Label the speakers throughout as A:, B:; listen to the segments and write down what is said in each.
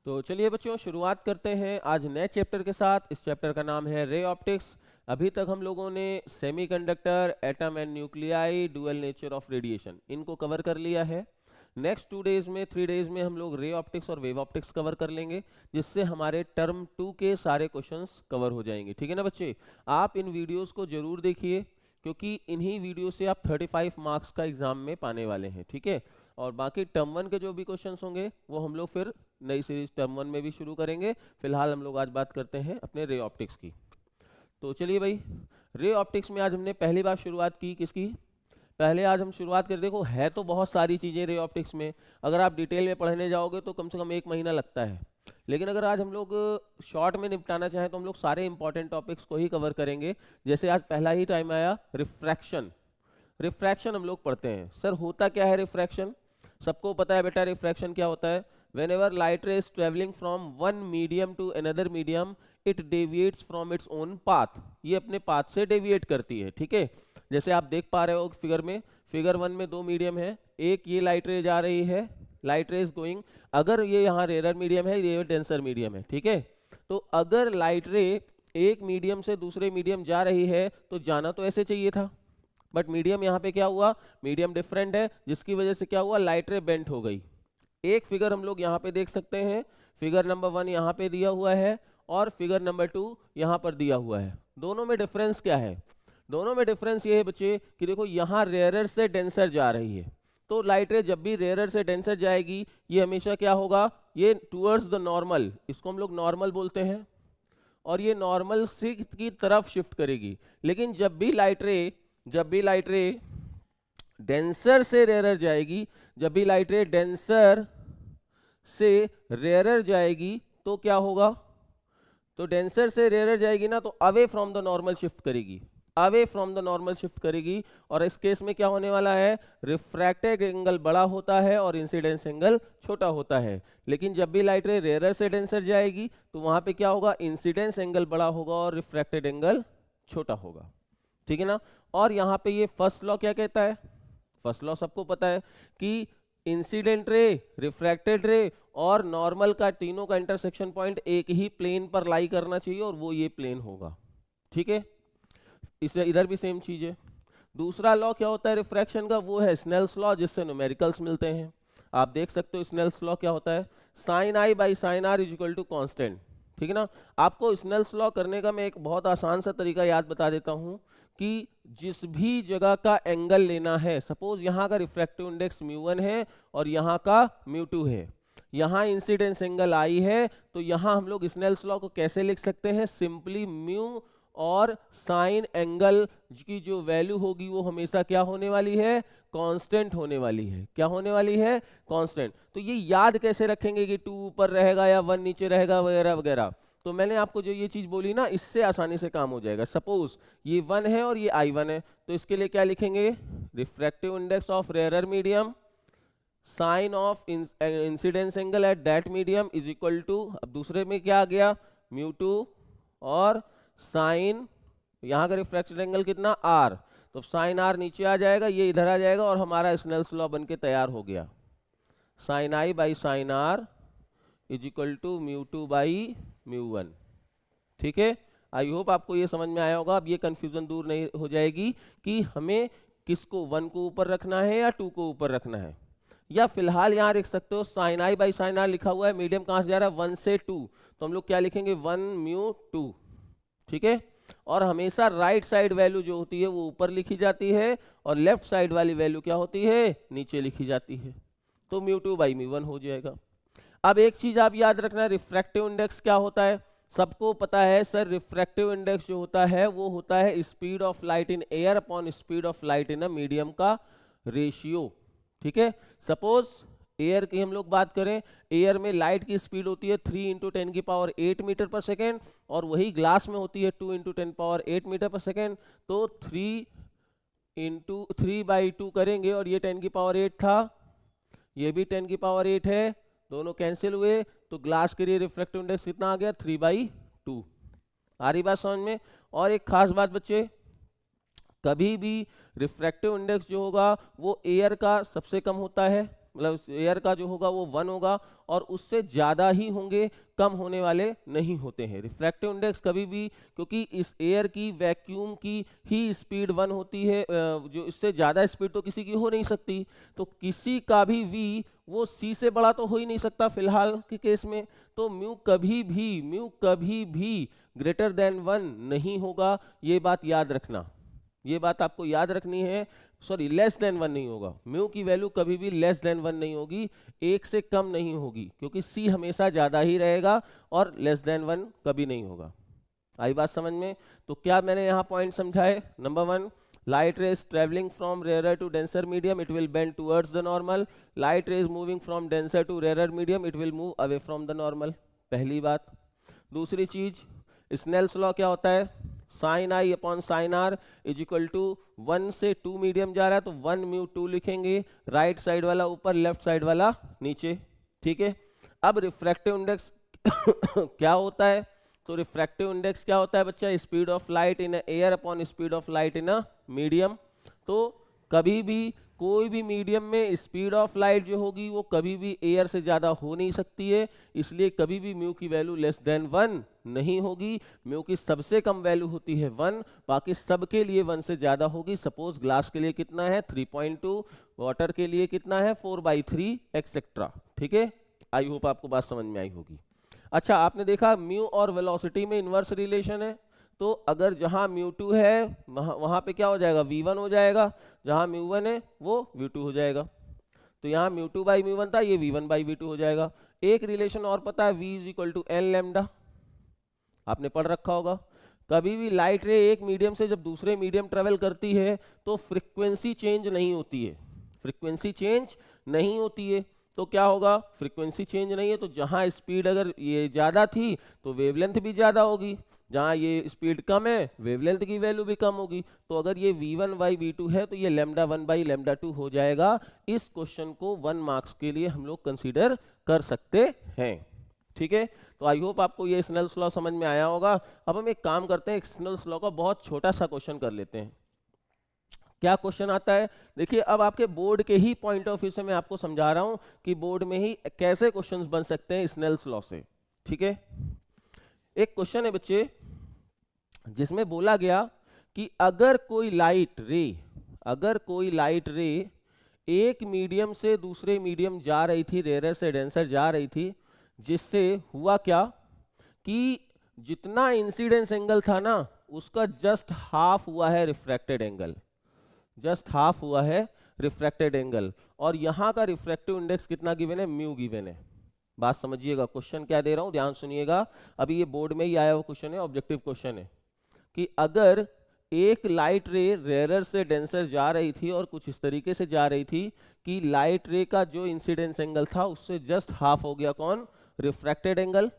A: तो चलिए बच्चों शुरुआत करते हैं आज नए चैप्टर के साथ। इस चैप्टर का नाम है रे ऑप्टिक्स। अभी तक हम लोगों ने semiconductor, atom and nuclei, dual nature of radiation इनको कवर कर लिया है। नेक्स्ट 2 डेज में 3 डेज में हम लोग रे ऑप्टिक्स और वेव ऑप्टिक्स कवर कर लेंगे, जिससे हमारे टर्म 2 के सारे क्वेश्चंस कवर हो जाएंगे। ठीक है ना बच्चे, आप इन वीडियोस को जरूर देखिए क्योंकि इन्हीं वीडियो से आप 35 मार्क्स का एग्जाम में पाने वाले हैं। ठीक है, और बाकी टर्म 1 के जो भी क्वेश्चंस होंगे वो हम लोग फिर नई सीरीज टर्म 1 में भी शुरू करेंगे। फिलहाल हम लोग आज बात करते हैं अपने रे ऑप्टिक्स की। तो चलिए भाई, रे ऑप्टिक्स में आज हमने पहली बार शुरुआत की किसकी? पहले आज हम शुरुआत कर, देखो है तो बहुत सारी चीज़ें रे ऑप्टिक्स में, अगर आप डिटेल में पढ़ने जाओगे तो कम से कम 1 महीना लगता है। लेकिन अगर आज हम लोग शॉर्ट में निपटाना चाहें तो हम लोग सारे इंपॉर्टेंट टॉपिक्स को ही कवर करेंगे। जैसे आज पहला ही टाइम आया रिफ्रैक्शन। रिफ्रैक्शन हम लोग पढ़ते हैं। सर होता क्या है रिफ्रैक्शन? सबको पता है बेटा रिफ्रैक्शन क्या होता है। whenever light ray is traveling from one medium to another medium it deviates from its own path। ये अपने पाथ से डेविएट करती है। ठीक है, जैसे आप देख पा रहे हो फिगर में, फिगर 1 में 2 मीडियम है, एक ये लाइट रे जा रही है, लाइट रे इज गोइंग, अगर ये यहाँ रेयर मीडियम है, ये डेंसर मीडियम है। ठीक है, तो अगर लाइट रे एक मीडियम से दूसरे मीडियम जा रही है तो जाना तो ऐसे चाहिए था, बट मीडियम यहाँ पे क्या हुआ, मीडियम डिफरेंट है, जिसकी वजह से क्या हुआ, लाइट रे बेंट हो गई। एक फिगर हम लोग यहाँ पे देख सकते हैं, फिगर नंबर 1 यहाँ पे दिया हुआ है और फिगर नंबर 2 यहाँ पर दिया हुआ है। दोनों में डिफरेंस क्या है? दोनों में डिफरेंस ये है बच्चे कि देखो यहाँ रेयरर से डेंसर जा रही है, तो लाइट रे जब भी रेयरर से डेंसर जाएगी ये हमेशा क्या होगा, ये टूवर्ड्स द नॉर्मल, इसको हम लोग नॉर्मल बोलते हैं, और ये नॉर्मल से की तरफ शिफ्ट करेगी। लेकिन जब भी लाइट रे डेंसर से रेयरर जाएगी, जब भी लाइट रे डेंसर से रेयरर जाएगी तो क्या होगा, तो डेंसर से रेयरर जाएगी ना, तो away from the normal shift करेगी, away from the normal shift करेगी। और इस केस में क्या होने वाला है, रिफ्रैक्टेड एंगल बड़ा होता है और इंसिडेंस एंगल छोटा होता है। लेकिन जब भी लाइट रे रेयरर से डेंसर जाएगी तो वहां पे क्या होगा, इंसिडेंस एंगल बड़ा होगा और रिफ्रैक्टेड एंगल छोटा होगा। ठीक है ना। और यहाँ पे ये फर्स्ट लॉ क्या कहता है? फर्स्ट लॉ सबको पता है कि इंसिडेंट रे, रिफ्रैक्टेड रे और नॉर्मल का, तीनों का इंटरसेक्शन पॉइंट एक ही प्लेन पर लाई करना चाहिए और वो ये प्लेन होगा। ठीक है, इसे इधर भी सेम चीज है। दूसरा लॉ क्या होता है रिफ्रैक्शन का, वो है स्नेल्स लॉ, जिससे न्यूमेरिकल्स मिलते हैं। आप देख सकते हो स्नेल्स लॉ क्या होता है, sine i by sine r is equal to constant. ठीक है ना। आपको स्नेल्स लॉ करने का मैं एक बहुत आसान सा तरीका याद बता देता हूं कि जिस भी जगह का एंगल लेना है, सपोज यहाँ का रिफ्रैक्टिव इंडेक्स μ1 है और यहाँ का μ2 है, यहाँ इंसिडेंस एंगल आई है, तो यहाँ हम लोग स्नेल्स लॉ को कैसे लिख सकते हैं, सिंपली म्यू और साइन एंगल की जो वैल्यू होगी वो हमेशा क्या होने वाली है, कांस्टेंट होने वाली है। क्या होने वाली है, कांस्टेंट। तो ये याद कैसे रखेंगे कि 2 ऊपर रहेगा या 1 नीचे रहेगा वगैरह वगैरह, तो मैंने आपको जो ये चीज बोली ना, इससे आसानी से काम हो जाएगा। सपोज ये 1 है और ये I1 है, तो इसके लिए क्या लिखेंगे, refractive index of rarer medium sine of incidence angle at that medium is equal to, अब दूसरे में क्या आ गया, μ2 और साइन, यहाँ का रिफ्रैक्टेड एंगल कितना R, तो साइन R नीचे आ जाएगा, ये इधर आ जाएगा और हमारा स्नेल्स लॉ बनके तैयार हो गया। Sine I by sine R is equal to μ2 by μ1। ठीक है, आई होप आपको ये समझ में आया होगा। अब ये कंफ्यूजन दूर नहीं हो जाएगी कि हमें किसको 1 को ऊपर रखना है या 2 को ऊपर रखना है। या फिलहाल यहाँ लिख सकते हो sine i by sine r लिखा हुआ है, मीडियम कहाँ से जा रहा है, 1 से 2, तो हम लोग क्या लिखेंगे 1 μ2। ठीक है, और हमेशा राइट साइड वैल्यू जो होती है वो ऊपर लिखी जाती है और लेफ्ट साइड वाली वैल्यू क्या होती है, नीचे लिखी जाती है, तो μ2 बाई μ1 हो जाएगा। अब एक चीज आप याद रखना, रिफ्रैक्टिव इंडेक्स क्या होता है, सबको पता है सर, रिफ्रैक्टिव इंडेक्स जो होता है वो होता है speed of light in air upon speed of light in a medium का रेशियो। ठीक है, सपोज एयर की हम लोग बात करें, एयर में लाइट की स्पीड होती है 3 इंटू 10 की पावर 8 मीटर पर सेकेंड, और वही ग्लास में होती है 2 इंटू 10 पावर 8 मीटर पर सेकेंड, तो 3 इंटू 3 बाई 2 करेंगे और ये 10 की पावर 8 था, ये भी 10 की पावर 8 है, दोनों कैंसिल हुए, तो ग्लास के लिए रिफ्रैक्टिव इंडेक्स कितना आ गया, 3/2। आ रही बात समझ में। और एक खास बात बच्चे, कभी भी रिफ्रैक्टिव इंडेक्स जो होगा वो एयर का सबसे कम होता है, मतलब एयर का जो होगा वो 1 होगा और उससे ज़्यादा ही होंगे, कम होने वाले नहीं होते हैं। रिफ्रैक्टिव इंडेक्स कभी भी, क्योंकि इस एयर की वैक्यूम की ही स्पीड 1 होती है, जो इससे ज़्यादा स्पीड तो किसी की हो नहीं सकती, तो किसी का भी v वो c से बड़ा तो हो ही नहीं सकता फिलहाल के केस में, तो म्यू कभी भी ग्रेटर देन 1 नहीं होगा। ये बात याद रखना, ये बात आपको याद रखनी है। सॉरी, लेस देन 1 नहीं होगा, म्यू की वैल्यू कभी भी लेस देन 1 नहीं होगी, 1 से कम नहीं होगी, क्योंकि c हमेशा ज़्यादा ही रहेगा और लेस देन 1 कभी नहीं होगा। आई बात समझ में? तो क्या मैंने यहाँ पॉइंट समझाए? Number 1, light rays traveling from rarer to denser medium, it will bend towards the normal. Light rays moving from denser to rarer medium, it will move away from the normal. पहली बात। दूसरी चीज, Snell's law क्या होता है? Sine i upon sine r is equal to 1 से 2 medium जा रहा है तो 1 म्यू 2 लिखेंगे, राइट साइड वाला ऊपर, लेफ्ट साइड वाला नीचे, ठीक है। अब रिफ्रैक्टिव इंडेक्स क्या होता है? तो रिफ्रैक्टिव इंडेक्स क्या होता है बच्चा? Speed of light in air upon speed of light in a medium. तो कभी भी कोई भी मीडियम में स्पीड ऑफ लाइट जो होगी वो कभी भी एयर से ज़्यादा हो नहीं सकती है, इसलिए कभी भी म्यू की वैल्यू लेस देन 1 नहीं होगी। म्यू की सबसे कम वैल्यू होती है 1, बाकी सबके लिए 1 से ज़्यादा होगी। सपोज ग्लास के लिए कितना है? 3.2, वाटर के लिए कितना है? 4/3 एक्सेट्रा, ठीक है। आई होप आपको बात समझ में आई होगी। अच्छा, आपने देखा म्यू और वेलोसिटी में इन्वर्स रिलेशन है, तो अगर जहां μ2 है वहां पे क्या हो जाएगा? v1 हो जाएगा, जहां μ1 है वो v2 हो जाएगा। तो यहाँ μ2/μ1 था, ये v1/v2 हो जाएगा। एक रिलेशन और पता है, v = n लैम्डा, आपने पढ़ रखा होगा। कभी भी लाइट रे एक मीडियम से जब दूसरे मीडियम ट्रेवल करती है तो फ्रीक्वेंसी चेंज नहीं होती है, फ्रीक्वेंसी चेंज नहीं होती है। तो क्या होगा? फ्रीक्वेंसी चेंज नहीं है तो जहां स्पीड अगर ये ज़्यादा थी तो वेवलेंथ भी ज़्यादा होगी, जहां ये स्पीड कम है वेवलेंथ की वैल्यू भी कम होगी। तो अगर ये v1/v2 है तो ये λ1/λ2 हो जाएगा। इस क्वेश्चन को 1 मार्क्स के लिए हम लोग कंसीडर कर सकते हैं, ठीक है। तो आई होप आपको ये स्नेल्स लॉ समझ में आया होगा। अब हम एक काम करते हैं, स्नेल्स लॉ का बहुत छोटा सा क्वेश्चन कर लेते हैं। क्या क्वेश्चन आता है? देखिए, अब आपके बोर्ड के ही पॉइंट ऑफ व्यू से मैं आपको समझा रहा हूं कि बोर्ड में ही कैसे क्वेश्चंस बन सकते हैं स्नेल्स लॉ से, ठीक है। एक क्वेश्चन है बच्चे जिसमें बोला गया कि अगर कोई लाइट रे एक मीडियम से दूसरे मीडियम जा रही थी, रेयर से डेंसर जा रही थी, जिससे हुआ क्या कि जितना इंसिडेंस एंगल था ना उसका जस्ट हाफ हुआ है रिफ्रैक्टेड एंगल, जस्ट हाफ हुआ है रिफ्रैक्टेड एंगल। और यहां का रिफ्रैक्टिव इंडेक्स कितना गिवन है? म्यू गिवन है। बात समझिएगा, क्वेश्चन क्या दे रहा हूं ध्यान सुनिएगा। अभी ये बोर्ड में ही आया हुआ क्वेश्चन है, ऑब्जेक्टिव क्वेश्चन है कि अगर एक लाइट रे रेयर से डेंसर जा रही थी और कुछ इस तरीके से जा रही थी कि लाइट रे का जो इंसिडेंस एंगल था उससे जस्ट हाफ हो गया, कौन? Refracted angle.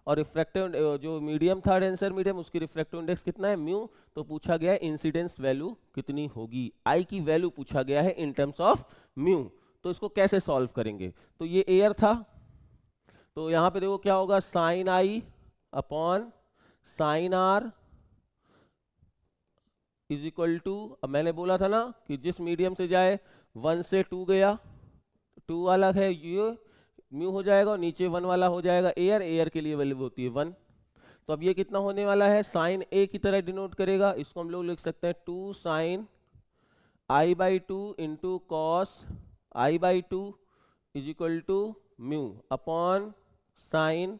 A: और रिफ्रैक्टिव जो मीडियम था, डेंसर मीडियम, उसकी रिफ्रैक्टिव इंडेक्स कितना है? म्यू। तो पूछा गया है इंसिडेंस वैल्यू कितनी होगी, आई की वैल्यू पूछा गया है इन टर्म्स ऑफ म्यू। तो इसको कैसे सॉल्व करेंगे? तो ये एयर था, तो यहां पे देखो क्या होगा, sine i upon sine r is equal to, अब मैंने बोला था ना कि जिस मीडियम से जाए 1 से 2 गया, 2 वाला है ये म्यू हो जाएगा और नीचे 1 वाला हो जाएगा एयर के लिए वैल्यू होती है 1। तो अब ये कितना होने वाला है? साइन ए की तरह डिनोट करेगा, इसको हम लोग लिख सकते हैं 2 sine i/2 into cos i/2 is equal to mu upon sine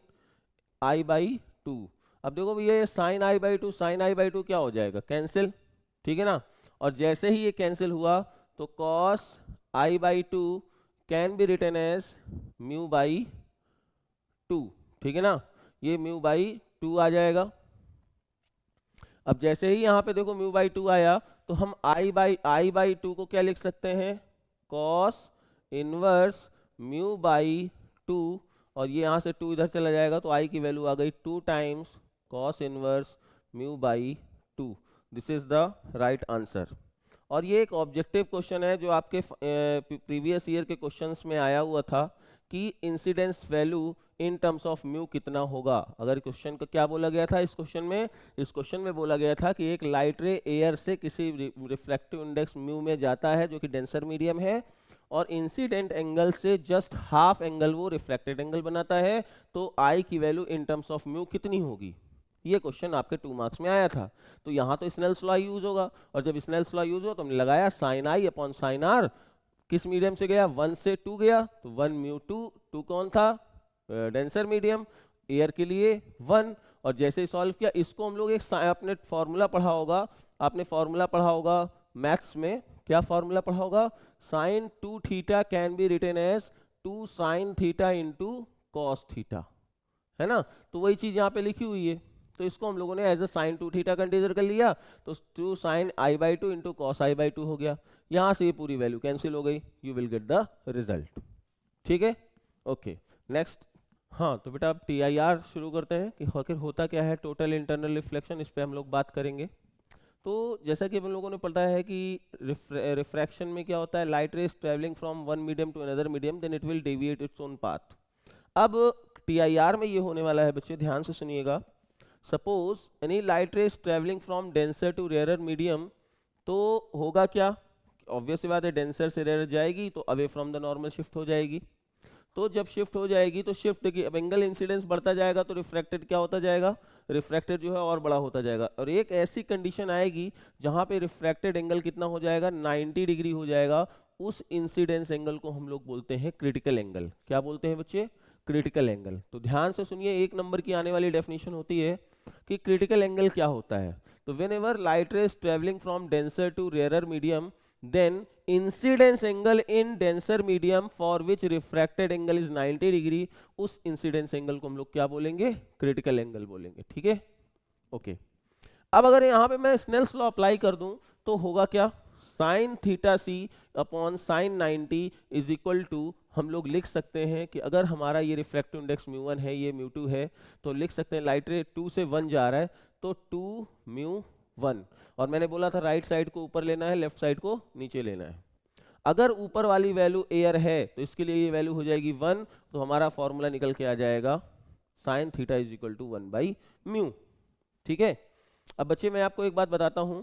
A: i/2। अब देखो भैया, साइन i/2 क्या हो जाएगा? कैंसिल, ठीक है ना। और जैसे ही ये कैंसिल हुआ तो cos i/2 can be written as μ/2, ठीक है ना। ये μ/2 आ जाएगा। अब जैसे ही यहां पे देखो μ/2 आया तो हम i/2 को क्या लिख सकते हैं? cos इनवर्स μ/2, और ये यहां से 2 इधर चला जाएगा तो i की वैल्यू आ गई 2 times cos inverse μ/2। This is the right answer. और ये एक ऑब्जेक्टिव क्वेश्चन है जो आपके प्रीवियस ईयर के क्वेश्चंस में आया हुआ था कि incidence value in terms of mu कितना होगा। अगर क्वेश्चन को क्या बोला गया था इस क्वेश्चन में बोला गया था कि एक लाइट रे एयर से किसी रिफ्रैक्टिव इंडेक्स म्यू में जाता है जो कि डेंसर मीडियम है, और इंसिडेंट एंगल से जस्ट हाफ एंगल वो रिफ्रैक्टेड एंगल बनाता है, तो आई की value in terms of mu कितनी होगी? ये क्वेश्चन आपके 2 मार्क्स में आया था। तो यहाँ तो स्नेल्स लॉ यूज होगा, और जब स्नेल्स लॉ यूज हो तो हमने लगाया sine i upon sine r, किस मीडियम से गया? 1 से 2 गया, तो 1 म्यू 2 कौन था? डेंसर मीडियम, एयर के लिए 1। और जैसे ही सॉल्व किया, इसको हम लोग एक आपने फॉर्मूला पढ़ा होगा, आपने फॉर्मूला पढ़ा होगा मैथ्स में, क्या फॉर्मूला पढ़ा होगा? Sine 2 theta can be written as 2 sine theta into cos theta, है ना? तो वही चीज यहाँ पे लिखी हुई है, तो इसको हम लोगों ने as a sine 2 theta consider कर लिया, तो 2 sine i by 2 into cos i by 2 हो गया। यहाँ से ये पूरी वैल्यू कैंसिल हो गई, you will get the result. ठीक है, ओके नेक्स्ट। हाँ तो बेटा अब टी आई आर शुरू करते हैं कि आखिर होता क्या है टोटल इंटरनल रिफ्लेक्शन, इस पर हम लोग बात करेंगे। तो जैसा कि हम लोगों ने पढ़ा है कि रिफ्रैक्शन में क्या होता है, light rays travelling from one medium to another medium, then it will deviate its own path. अब टीआईआर में ये होने वाला है बच्चे, ध्यान से सुनिएगा। Suppose any light rays travelling from denser to rarer medium, तो होगा क्या? ऑब्वियस सी बात है, डेंसर से रेयर जाएगी तो away from the normal shift हो जाएगी। तो जब शिफ्ट हो जाएगी तो शिफ्ट देखिए, अब एंगल इंसिडेंस बढ़ता जाएगा तो रिफ्रैक्टेड क्या होता जाएगा? रिफ्रैक्टेड जो है और बड़ा होता जाएगा। और एक ऐसी कंडीशन आएगी जहां पे रिफ्रैक्टेड एंगल कितना हो जाएगा? 90 डिग्री हो जाएगा। उस इंसिडेंस एंगल को हम लोग बोलते हैं क्रिटिकल एंगल। क्या बोलते हैं बच्चे? Critical angle. तो ध्यान से सुनिए, 1 नंबर की आने वाली डेफिनेशन होती है कि क्रिटिकल एंगल क्या होता है। तो whenever light rays travelling from denser to rarer medium, then incidence angle in denser medium for which refracted angle is 90 degree, उस incidence angle को हम लोग क्या बोलेंगे? critical angle बोलेंगे। ठीक है, ओके। अब अगर यहाँ पे मैं स्नेल्स लॉ अप्लाई कर दूं तो होगा क्या? Sine theta c upon sine 90 is equal to, हम लोग लिख सकते हैं कि अगर हमारा ये रिफ्रैक्टिव इंडेक्स म्यू 1 है, ये म्यू 2 है, तो लिख सकते हैं लाइट रे 2 से 1 जा रहा है तो 2 म्यू 1। और मैंने बोला था राइट साइड को ऊपर लेना है, लेफ्ट साइड को नीचे लेना है। अगर ऊपर वाली वैल्यू एयर है तो इसके लिए ये वैल्यू हो जाएगी 1, तो हमारा फॉर्मूला निकल के आ जाएगा sine theta is equal to 1 by mu. ठीक है, अब बच्चे मैं आपको एक बात बताता हूं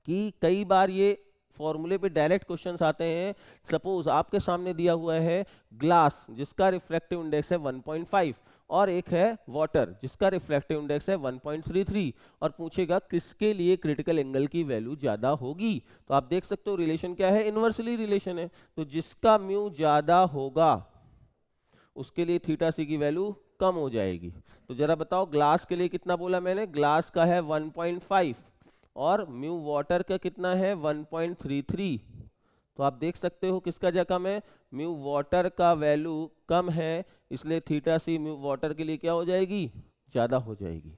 A: कि कई बार ये फॉर्मूले पे डायरेक्ट क्वेश्चंस आते हैं। सपोज आपके सामने दिया हुआ है ग्लास जिसका रिफ्रैक्टिव इंडेक्स है 1.5 और एक है वाटर जिसका रिफ्रैक्टिव इंडेक्स है 1.33, और पूछेगा किसके लिए क्रिटिकल एंगल की वैल्यू ज्यादा होगी। तो आप देख सकते हो रिलेशन क्या है, इनवर्सली रिलेशन है। तो जिसका म्यू ज्यादा होगा उसके लिए थीटा सी की वैल्यू कम हो जाएगी। तो जरा बताओ ग्लास के लिए कितना बोला मैंने? ग्लास का है 1.5 और म्यू वाटर का कितना है? 1.33। तो आप देख सकते हो किसका जगह कम है? म्यू वाटर का वैल्यू कम है, इसलिए थीटा सी म्यू वाटर के लिए क्या हो जाएगी? ज्यादा हो जाएगी।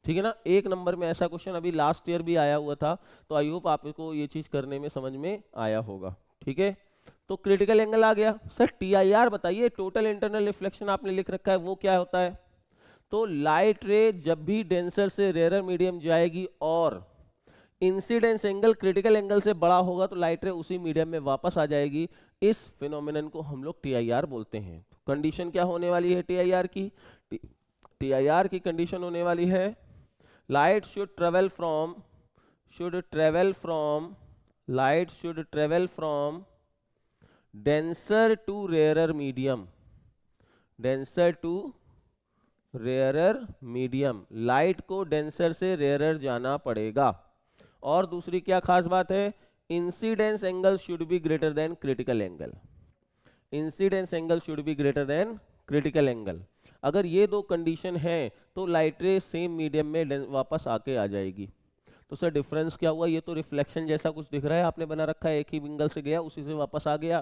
A: ठीक है ना। 1 नंबर में ऐसा क्वेश्चन अभी लास्ट ईयर भी आया हुआ था, तो आई होप आपको ये चीज करने में समझ में आया होगा। ठीक है, तो क्रिटिकल एंगल आ गया। सर टीआईआर बताइए, टोटल इंटरनल रिफ्लेक्शन आपने लिख रखा है, वो क्या होता है? तो लाइट रे जब भी डेंसर से रेयरर मीडियम जाएगी और इंसिडेंस एंगल क्रिटिकल एंगल से बड़ा होगा तो लाइट रे उसी मीडियम में वापस आ जाएगी। इस फिनोमेनन को हम लोग टीआईआर बोलते हैं। तो कंडीशन क्या होने वाली है टीआईआर की? टीआईआर की कंडीशन होने वाली है light should travel from denser to rarer medium, denser to rarer medium. Light को डेंसर से रेयरर जाना पड़ेगा। और दूसरी क्या खास बात है? Incidence angle should be greater than critical angle. Incidence angle should be greater than critical angle. अगर ये 2 कंडीशन है तो लाइट रे सेम मीडियम में वापस आके आ जाएगी। तो सर डिफरेंस क्या हुआ? ये तो रिफ्लेक्शन जैसा कुछ दिख रहा है, आपने बना रखा है, एक ही एंगल से गया उसी से वापस आ गया।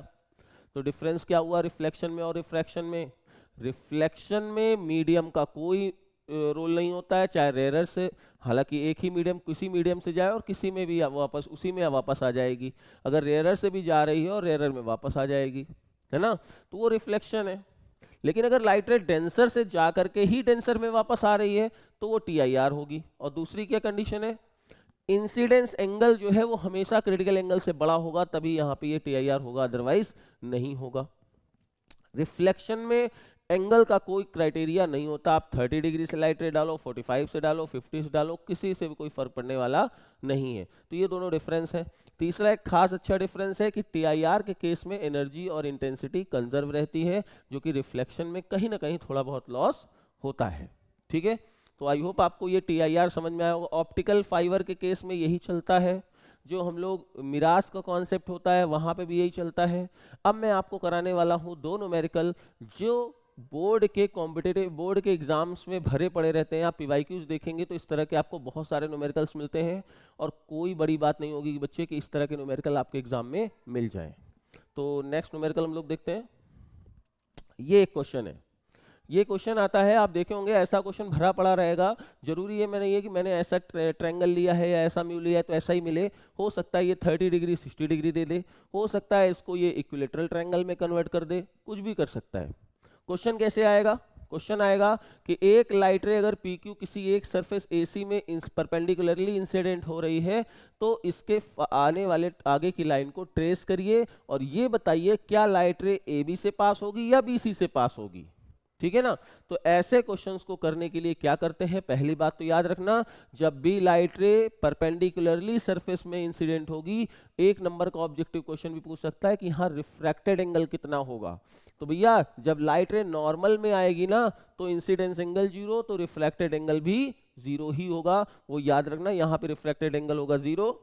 A: तो डिफरेंस क्या हुआ रिफ्लेक्शन में और रिफ्रैक्शन में? रिफ्लेक्शन में मीडियम का कोई रोल नहीं होता है, चाहे रेयरर से, हालांकि एक ही मीडियम किसी मीडियम से जाए और किसी में भी वापस उसी में वापस आ जाएगी। अगर रेयरर से भी जा रही है और रेयरर में वापस आ जाएगी, है ना, तो वो रिफ्लेक्शन है। लेकिन अगर लाइट रे डेंसर से जा करके ही डेंसर में वापस आ रही है तो वो टीआईआर होगी। और दूसरी क्या कंडीशन है? इंसिडेंस एंगल जो है वो हमेशा क्रिटिकल एंगल से बड़ा होगा, तभी यहाँ पे ये टीआईआर होगा, अदरवाइज नहीं होगा। रिफ्लेक्शन में एंगल का कोई क्राइटेरिया नहीं होता, आप 30 डिग्री से लाइट रे डालो, 45 से डालो, 50 से डालो, किसी से भी कोई फर्क पड़ने वाला नहीं है। तो ये दोनों डिफरेंस है। तीसरा एक खास अच्छा डिफरेंस है कि TIR के केस में एनर्जी और इंटेंसिटी कंजर्व रहती है, जो कि रिफ्लेक्शन में कहीं ना कहीं थोड़ा बहुत लॉस होता है। ठीक है, तो आई होप आपको ये TIR समझ में आया होगा। ऑप्टिकल फाइबर के केस में यही चलता है, जो हम लोग मिराज का कॉन्सेप्ट होता है वहां पे भी यही चलता है। अब मैं आपको कराने वाला हूँ दो न्यूमेरिकल जो बोर्ड के कॉम्पिटिटिव बोर्ड के एग्जाम्स में भरे पड़े रहते हैं। आप PYQs देखेंगे तो इस तरह के आपको बहुत सारे न्यूमेरिकल्स मिलते हैं, और कोई बड़ी बात नहीं होगी कि बच्चे कि इस तरह के न्यूमेरिकल आपके एग्जाम में मिल जाएं। तो नेक्स्ट न्यूमेरिकल हम लोग देखते हैं। ये एक क्वेश्चन है, ये क्वेश्चन आता है, आप देखे होंगे ऐसा क्वेश्चन भरा पड़ा रहेगा। जरूरी है मैंने ये कि मैंने ऐसा ट्रायंगल लिया है या ऐसा म्यू लिया है तो ऐसा ही मिले। हो सकता है ये 30 डिग्री 60 डिग्री दे दे, हो सकता है इसको ये इक्विलेटरल ट्रायंगल में कन्वर्ट कर दे, कुछ भी कर सकता है। क्वेश्चन कैसे आएगा? क्वेश्चन आएगा कि एक लाइट रे अगर PQ किसी एक सरफेस AC में परपेंडिकुलरली इंसिडेंट हो रही है तो इसके आने वाले आगे की लाइन को ट्रेस करिए और ये बताइए क्या लाइट रे AB से पास होगी या BC से पास होगी। ठीक है ना? तो ऐसे क्वेश्चंस को करने के लिए क्या करते हैं, पहली बात तो याद रखना, जब भी लाइट रे परपेंडिकुलरली सरफेस में इंसिडेंट होगी, एक नंबर का ऑब्जेक्टिव क्वेश्चन भी पूछ सकता है कि यहाँ रिफ्रैक्टेड एंगल कितना होगा। तो भैया जब लाइट रे नॉर्मल में आएगी ना तो इंसिडेंस एंगल 0, तो रिफ्रैक्टेड एंगल भी 0 ही होगा, वो याद रखना। यहाँ पे रिफ्रैक्टेड एंगल होगा 0,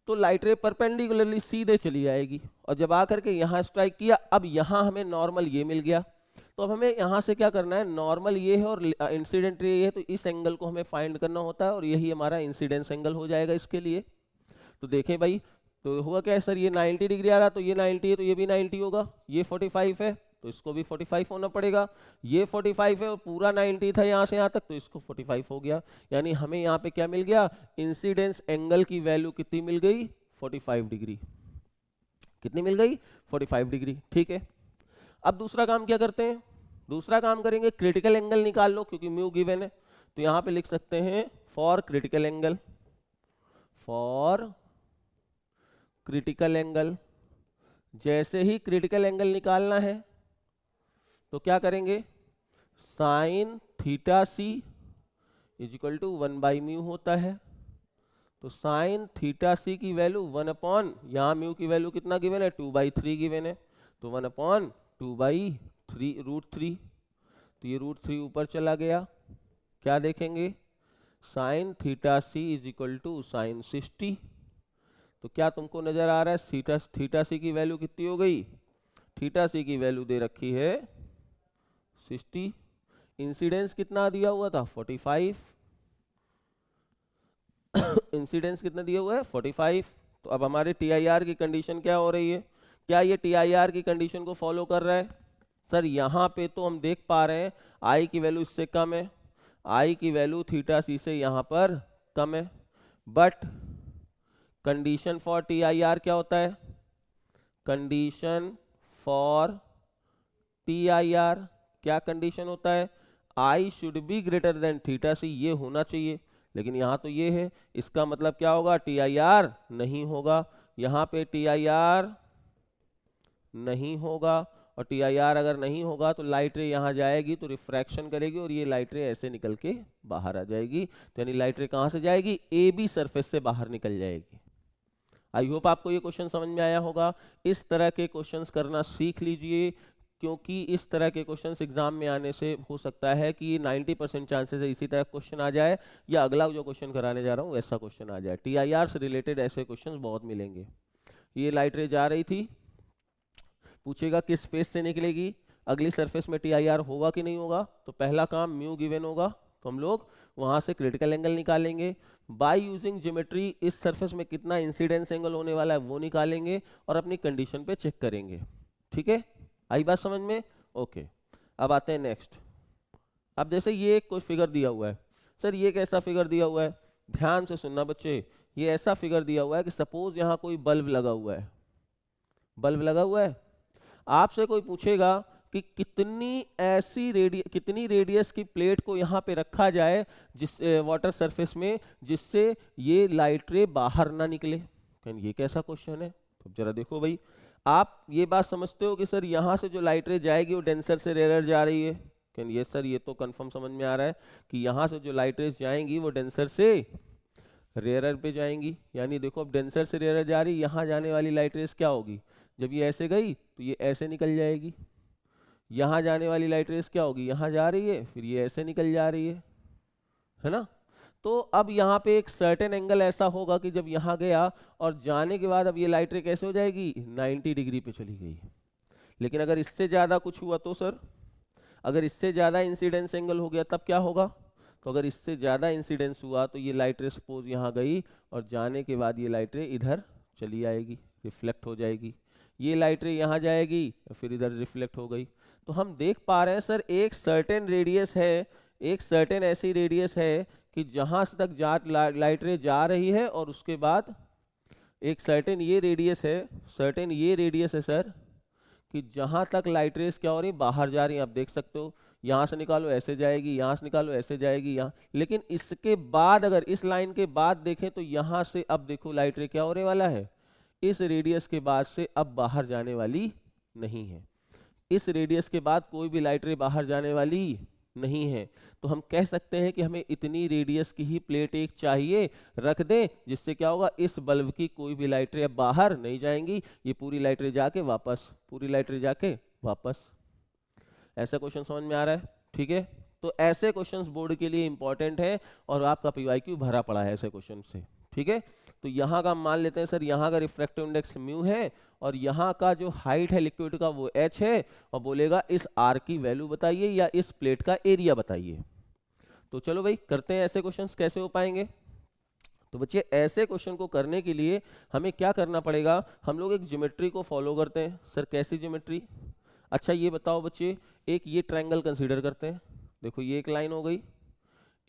A: तो लाइट रे परपेंडिकुलरली सीधे चली आएगी, और जब आकर के यहाँ स्ट्राइक किया, अब यहाँ हमें नॉर्मल ये मिल गया, तो अब हमें यहाँ से क्या करना है, नॉर्मल ये है और इंसिडेंट रे ये है, तो इस एंगल को हमें फाइंड करना होता है और यही हमारा इंसिडेंस एंगल हो जाएगा इसके लिए। तो देखें भाई, तो हुआ क्या है सर, ये 90 डिग्री आ रहा, तो ये 90 है तो ये भी 90 होगा, ये 45 है तो इसको भी 45 होना पड़ेगा, ये 45 है और पूरा 90 था यहाँ से यहाँ तक तो इसको 45 हो गया। यानी हमें यहाँ पे क्या मिल गया, इंसिडेंस एंगल की वैल्यू कितनी मिल गई, 45 डिग्री। कितनी मिल गई, 45 डिग्री। ठीक है, अब दूसरा काम क्या करते हैं, दूसरा काम करेंगे क्रिटिकल एंगल निकाल लो, क्योंकि म्यू गिवन है तो यहाँ पे लिख सकते हैं for critical angle, for critical angle. जैसे ही क्रिटिकल एंगल निकालना है तो क्या करेंगे, sine theta C is equal to 1/μ होता है, तो साइन थीटा सी की वैल्यू 1/, यहाँ म्यू की वैल्यू कितना गिवन है, 2/3 गिवन है, तो 1/2/3 √3, तो ये √3 ऊपर चला गया। क्या देखेंगे, sine theta C is equal to sine 60, तो क्या तुमको नजर आ रहा है थीटा सी की वैल्यू कितनी हो गई, थीटा सी की वैल्यू दे रखी है 60, इंसिडेंस कितना दिया हुआ था 45, इंसिडेंस कितना दिया हुआ है 45। तो अब हमारे TIR की कंडीशन क्या हो रही है, क्या ये TIR की कंडीशन को फॉलो कर रहा है? सर यहाँ पे तो हम देख पा रहे हैं I की वैल्यू इससे कम है, I की वैल्यू थीटा सी से यहाँ पर कम है, बट कंडीशन फॉर TIR क्या होता है, कंडीशन फॉर TIR क्या कंडीशन होता है, I should be greater than theta C, ये होना चाहिए, लेकिन यहाँ तो ये है, इसका मतलब क्या होगा, TIR नहीं होगा, यहाँ पे TIR नहीं होगा, और TIR अगर नहीं होगा तो लाइट रे यहाँ जाएगी तो रिफ्रैक्शन करेगी और ये लाइट रे ऐसे निकल के बाहर आ जाएगी, तो यानी लाइट रे कहाँ से जाएगी, AB सरफेस से बाहर निकल जाएगी। आई होप आपको ये क्वेश्चन समझ में आया होगा। इस तरह के क्वेश्चंस करना सीख लीजिए, क्योंकि इस तरह के क्वेश्चंस एग्जाम में आने से हो सकता है कि 90% चांसेस है इसी तरह क्वेश्चन आ जाए, या अगला जो क्वेश्चन कराने जा रहा हूँ ऐसा क्वेश्चन आ जाए। TIR से रिलेटेड ऐसे क्वेश्चंस बहुत मिलेंगे। ये लाइट रे जा रही थी, पूछेगा किस फेस से निकलेगी, अगली सरफेस में TIR होगा कि नहीं होगा, तो पहला काम म्यू गिवन होगा तो हम लोग वहां से क्रिटिकल एंगल निकालेंगे, बाय यूजिंग ज्योमेट्री इस सरफेस में कितना इंसिडेंस एंगल होने वाला है वो निकालेंगे और अपनी कंडीशन पे चेक करेंगे। ठीक है, आई बात समझ में? ओके, अब आते हैं नेक्स्ट। अब जैसे ये कुछ फिगर दिया हुआ है, सर ये कैसा फिगर दिया हुआ है, ध्यान से सुनना बच्चे, ये ऐसा फिगर दिया हुआ है कि सपोज यहाँ कोई बल्ब लगा हुआ है, बल्ब लगा हुआ है, आपसे कोई पूछेगा कि कितनी रेडियस की प्लेट को यहाँ पे रखा जाए जिस वाटर सरफेस में, जिससे ये लाइट रे बाहर ना निकले। ये कैसा क्वेश्चन है, तो जरा देखो भाई, आप ये बात समझते हो कि सर यहाँ से जो लाइट रे जाएगी वो डेंसर से रेयर जा रही है? कैन ये सर ये तो कंफर्म समझ में आ रहा है कि यहाँ से जो लाइट रेज जाएंगी वो डेंसर से रेयर पे जाएंगी। यानी देखो अब डेंसर से रेयर जा रही, यहाँ जाने वाली लाइट रेज क्या होगी, जब ये ऐसे गई तो ये ऐसे निकल जाएगी। यहाँ जाने वाली लाइट रेज क्या होगी, यहाँ जा रही है फिर ये ऐसे निकल जा रही है ना। तो अब यहाँ पे एक सर्टेन एंगल ऐसा होगा कि जब यहाँ गया और जाने के बाद अब ये लाइट रे कैसे हो जाएगी, 90 डिग्री पे चली गई। लेकिन अगर इससे ज़्यादा कुछ हुआ तो सर, अगर इससे ज़्यादा इंसिडेंस एंगल हो गया तब क्या होगा, तो अगर इससे ज़्यादा इंसिडेंस हुआ तो ये लाइट रे सपोज यहाँ गई और जाने के बाद ये लाइट रे इधर चली आएगी, रिफ्लेक्ट हो जाएगी। ये लाइट रे यहाँ जाएगी फिर इधर रिफ्लेक्ट हो गई। तो हम देख पा रहे हैं सर एक सर्टेन रेडियस है, एक सर्टेन ऐसी रेडियस है कि जहाँ तक लाइट रे जा रही है और उसके बाद एक सर्टेन ये रेडियस है, सर्टेन ये रेडियस है सर कि जहाँ तक लाइट रेस क्या हो रही है, बाहर जा रही है। आप देख सकते हो यहाँ से निकालो ऐसे जाएगी, यहाँ से निकालो ऐसे जाएगी यहाँ। लेकिन इसके बाद अगर इस लाइन के बाद देखें तो यहाँ से अब देखो लाइट रे क्या होने वाला है, इस रेडियस के बाद से अब बाहर जाने वाली नहीं है। इस रेडियस के बाद कोई भी लाइट रे बाहर जाने वाली नहीं है। तो हम कह सकते हैं कि हमें इतनी रेडियस की ही प्लेट एक चाहिए, रख दें, जिससे क्या होगा इस बल्ब की कोई भी लाइट रे बाहर नहीं जाएंगी, ये पूरी लाइट रे जाके वापस, पूरी लाइट रे जाके वापस। ऐसा क्वेश्चन समझ में आ रहा है? ठीक है, तो ऐसे क्वेश्चंस बोर्ड के लिए इंपॉर्टेंट है और आपका पीवाईक्यू भरा पड़ा है ऐसे क्वेश्चन से। ठीक है, तो यहाँ का मान लेते हैं सर, यहाँ का रिफ्रैक्टिव इंडेक्स म्यू है और यहाँ का जो हाइट है लिक्विड का वो h है, और बोलेगा इस r की वैल्यू बताइए या इस प्लेट का एरिया बताइए। तो चलो भाई करते हैं ऐसे क्वेश्चंस, कैसे हो पाएंगे। तो बच्चे ऐसे क्वेश्चन को करने के लिए हमें क्या करना पड़ेगा, हम लोग एक ज्योमेट्री को फॉलो करते हैं। सर कैसी ज्योमेट्री? अच्छा ये बताओ बच्चे, एक ये ट्रायंगल कंसीडर करते हैं। देखो ये एक लाइन हो गई,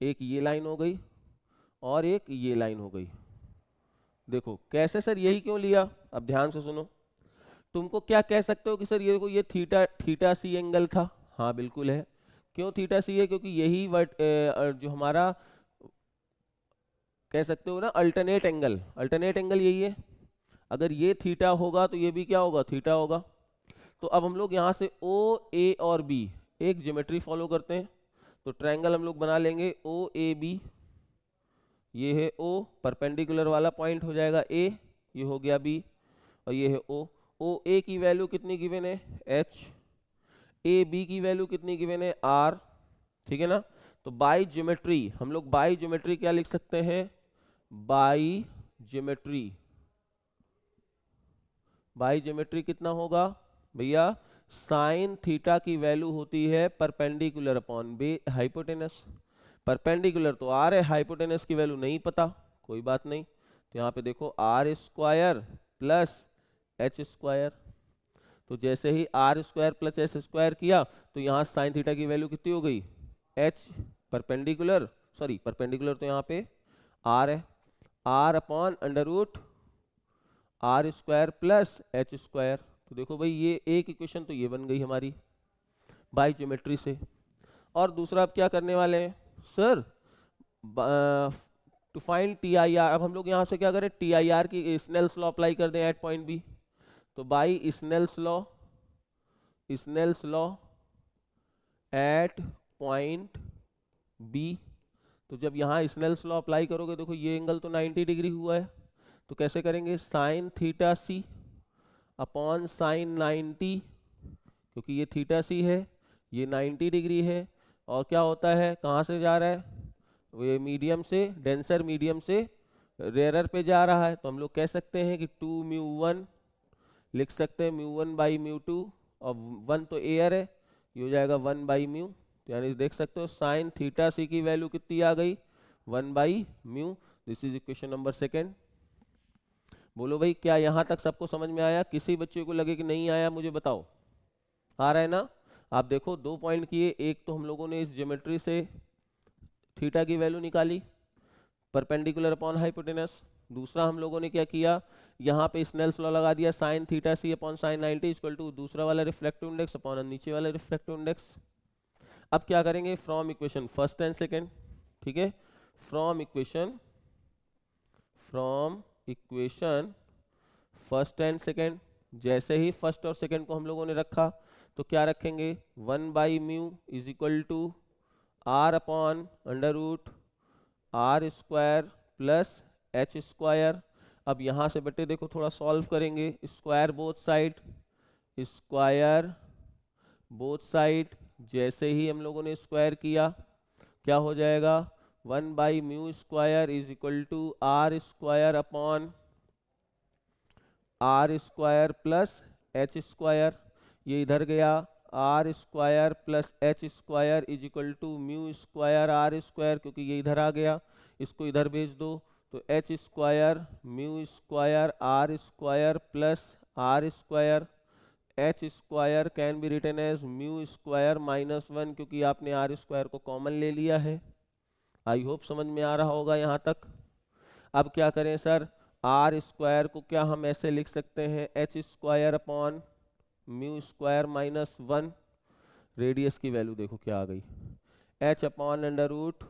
A: एक ये लाइन हो गई और एक ये लाइन हो गई। देखो कैसे सर, यही क्यों लिया, अब ध्यान से सुनो। तुमको क्या कह सकते हो कि सर ये देखो ये थीटा सी एंगल था, हाँ बिल्कुल है। क्यों थीटा सी है, क्योंकि यही जो हमारा कह सकते हो ना अल्टरनेट एंगल, अल्टरनेट एंगल यही है। अगर ये थीटा होगा तो ये भी क्या होगा, थीटा होगा। तो अब हम लोग यहाँ से ओ ए और बी एक ज्योमेट्री फॉलो करते हैं। तो ट्रायंगल हम लोग बना लेंगे ओ ए बी, ये है ओ, परपेंडिकुलर वाला पॉइंट हो जाएगा ए, ये हो गया बी, और ये है ओ। ओ ए की वैल्यू कितनी गिवन है, एच, ए बी की वैल्यू कितनी गिवन है, आर। ठीक है ना। तो बाई ज्योमेट्री हम लोग बाई ज्योमेट्री क्या लिख सकते हैं, बाई ज्योमेट्री, बाई ज्योमेट्री कितना होगा भैया, साइन थीटा की वैल्यू होती है perpendicular upon by hypotenuse. Perpendicular तो आर है, हाइपोटेनस की वैल्यू नहीं पता, कोई बात नहीं। तो यहाँ पे देखो R square plus H square. तो जैसे ही R square plus H square किया तो यहाँ साइन थीटा की वैल्यू कितनी हो गई, एच परपेंडिकुलर, सॉरी परपेंडिकुलर तो यहाँ पे आर है, r upon under root are square plus H square. तो देखो भाई ये एक इक्वेशन तो ये बन गई हमारी बाई ज्योमेट्री से। और दूसरा अब क्या करने वाले हैं sir, to find T I R. अब हम लोग यहाँ से क्या करें, टी आई आर की स्नेल्स लॉ अप्लाई कर दें एट पॉइंट बी। तो by Snell's law, Snell's law at point B. तो जब यहाँ स्नेल्स लॉ अप्लाई करोगे, देखो ये एंगल तो 90 डिग्री हुआ है, तो कैसे करेंगे, sine theta c upon sine 90, क्योंकि ये थीटा सी है, ये 90 डिग्री है, और क्या होता है, कहाँ से जा रहा है, ये मीडियम से, डेंसर मीडियम से रेयरर पे जा रहा है। तो हम लोग कह सकते हैं कि 2 म्यू 1 लिख सकते हैं, म्यू 1 बाई म्यू 2, और 1 तो एयर है, ये हो जाएगा 1 बाई म्यू। तो यानी देख सकते हो साइन थीटा सी की वैल्यू कितनी आ गई, 1 by mu. This is equation number second. बोलो भाई क्या यहाँ तक सबको समझ में आया, किसी बच्चे को लगे कि नहीं आया मुझे बताओ, आ रहा है ना। आप देखो 2 पॉइंट किए, एक तो हम लोगों ने इस ज्योमेट्री से थीटा की वैल्यू निकाली परपेंडिकुलर अपॉन हाइपोटेनस। दूसरा हम लोगों ने क्या किया, यहाँ पे स्नेल्स लॉ लगा दिया, sine theta c upon sine 90 equal to दूसरा वाला रिफ्लेक्टिव इंडेक्स अपॉन नीचे वाला रिफ्लेक्टिव इंडेक्स। अब क्या करेंगे, from equation first and second, ठीक है, from equation first and second जैसे ही फर्स्ट और सेकंड को हम लोगों ने रखा तो क्या रखेंगे, 1/μ is equal to r upon under root are square plus H square. अब यहाँ से बेटे देखो थोड़ा सॉल्व करेंगे, स्क्वायर बोथ साइड, जैसे ही हम लोगों ने स्क्वायर किया क्या हो जाएगा, 1/μ square is equal to R square upon R square plus H square. ये इधर गया, R square plus H square is equal to mu square are square, क्योंकि ये इधर आ गया, इसको इधर भेज दो तो h square mu square are square plus r square. H square can be written as mu square -1, क्योंकि आपने आर स्क्वायर को कॉमन ले लिया है। आई होप समझ में आ रहा होगा यहाँ तक। अब क्या करें सर, आर स्क्वायर को क्या हम ऐसे लिख सकते हैं, h square upon mu square -1। Radius की वैल्यू देखो क्या आ गई, h upon under root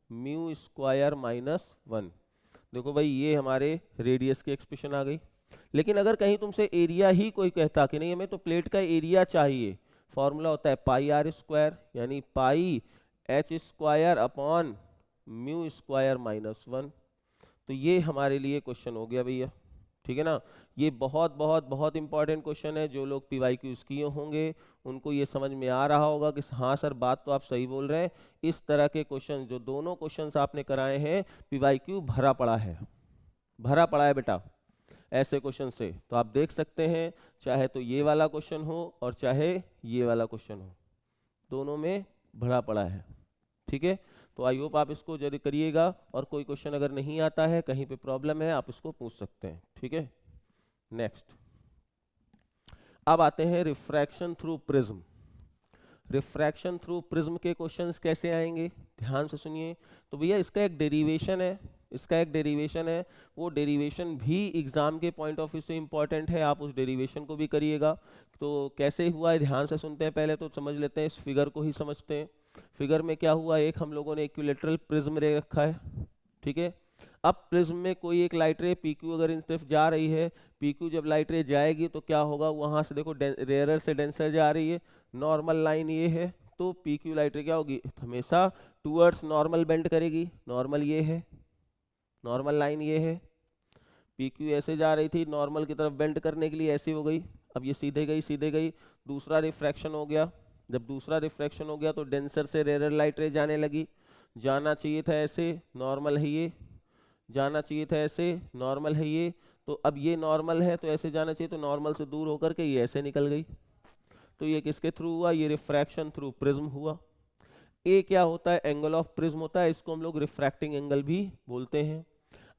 A: mu square -1। देखो भाई ये हमारे रेडियस की एक्सप्रेशन आ गई। लेकिन अगर कहीं तुमसे एरिया ही कोई कहता कि नहीं हमें तो प्लेट का एरिया चाहिए, फॉर्मूला होता है पाई आर स्क्वायर, यानी pi H square upon mu square -1। तो ये हमारे लिए क्वेश्चन हो गया भैया, ठीक है ना। ये बहुत बहुत बहुत इंपॉर्टेंट क्वेश्चन है, जो लोग PYQs किए होंगे उनको ये समझ में आ रहा होगा कि हाँ सर बात तो आप सही बोल रहे हैं। इस तरह के क्वेश्चन, जो दोनों क्वेश्चंस आपने कराए हैं, PYQ भरा पड़ा है बेटा ऐसे क्वेश्चन से। तो आप देख सकते हैं, चाहे तो ये वाला क्वेश्चन हो और चाहे ये वाला क्वेश्चन हो, दोनों में भरा पड़ा है, ठीक है। तो आई होप आप इसको जरूर करिएगा, और कोई क्वेश्चन अगर नहीं आता है, कहीं पे प्रॉब्लम है, आप इसको पूछ सकते हैं, ठीक है। नेक्स्ट, अब आते हैं refraction through prism. Refraction through prism के क्वेश्चंस कैसे आएंगे, ध्यान से सुनिए। तो भैया इसका एक डेरिवेशन है, वो डेरिवेशन भी एग्जाम के पॉइंट ऑफ व्यू से इंपॉर्टेंट है, आप उस डेरिवेशन को भी करिएगा। तो कैसे हुआ है ध्यान से सुनते हैं, पहले तो समझ लेते हैं, इस फिगर को ही समझते हैं। फिगर में क्या हुआ, एक हम लोगों ने इक्विलेटरल प्रिज्म ले रखा है, ठीक है। अब प्रिज्म में कोई एक लाइट रे PQ अगर इन तरफ जा रही है, PQ जब लाइट रे जाएगी तो क्या होगा, वहां से देखो रेयरर से डेंसर जा रही है, नॉर्मल लाइन ये है, तो PQ लाइट रे क्या होगी, हमेशा टूवर्ड्स नॉर्मल बेंड करेगी। नॉर्मल ये है, नॉर्मल लाइन ये है, PQ ऐसे जा रही थी, नॉर्मल की तरफ बेंड करने के लिए ऐसी हो गई, अब ये सीधे गई। दूसरा रिफ्रैक्शन हो गया, जब दूसरा रिफ्रैक्शन हो गया तो डेंसर से रेयर लाइट रे जाने लगी, जाना चाहिए था ऐसे, नॉर्मल है ये, जाना चाहिए था ऐसे, नॉर्मल है ये, तो अब ये नॉर्मल है तो ऐसे जाना चाहिए, तो नॉर्मल से दूर होकर के ये ऐसे निकल गई। तो ये किसके थ्रू हुआ, ये रिफ्रैक्शन थ्रू प्रिज्म हुआ। ए क्या होता है, एंगल ऑफ प्रिज्म होता है, इसको हम लोग रिफ्रैक्टिंग एंगल भी बोलते हैं।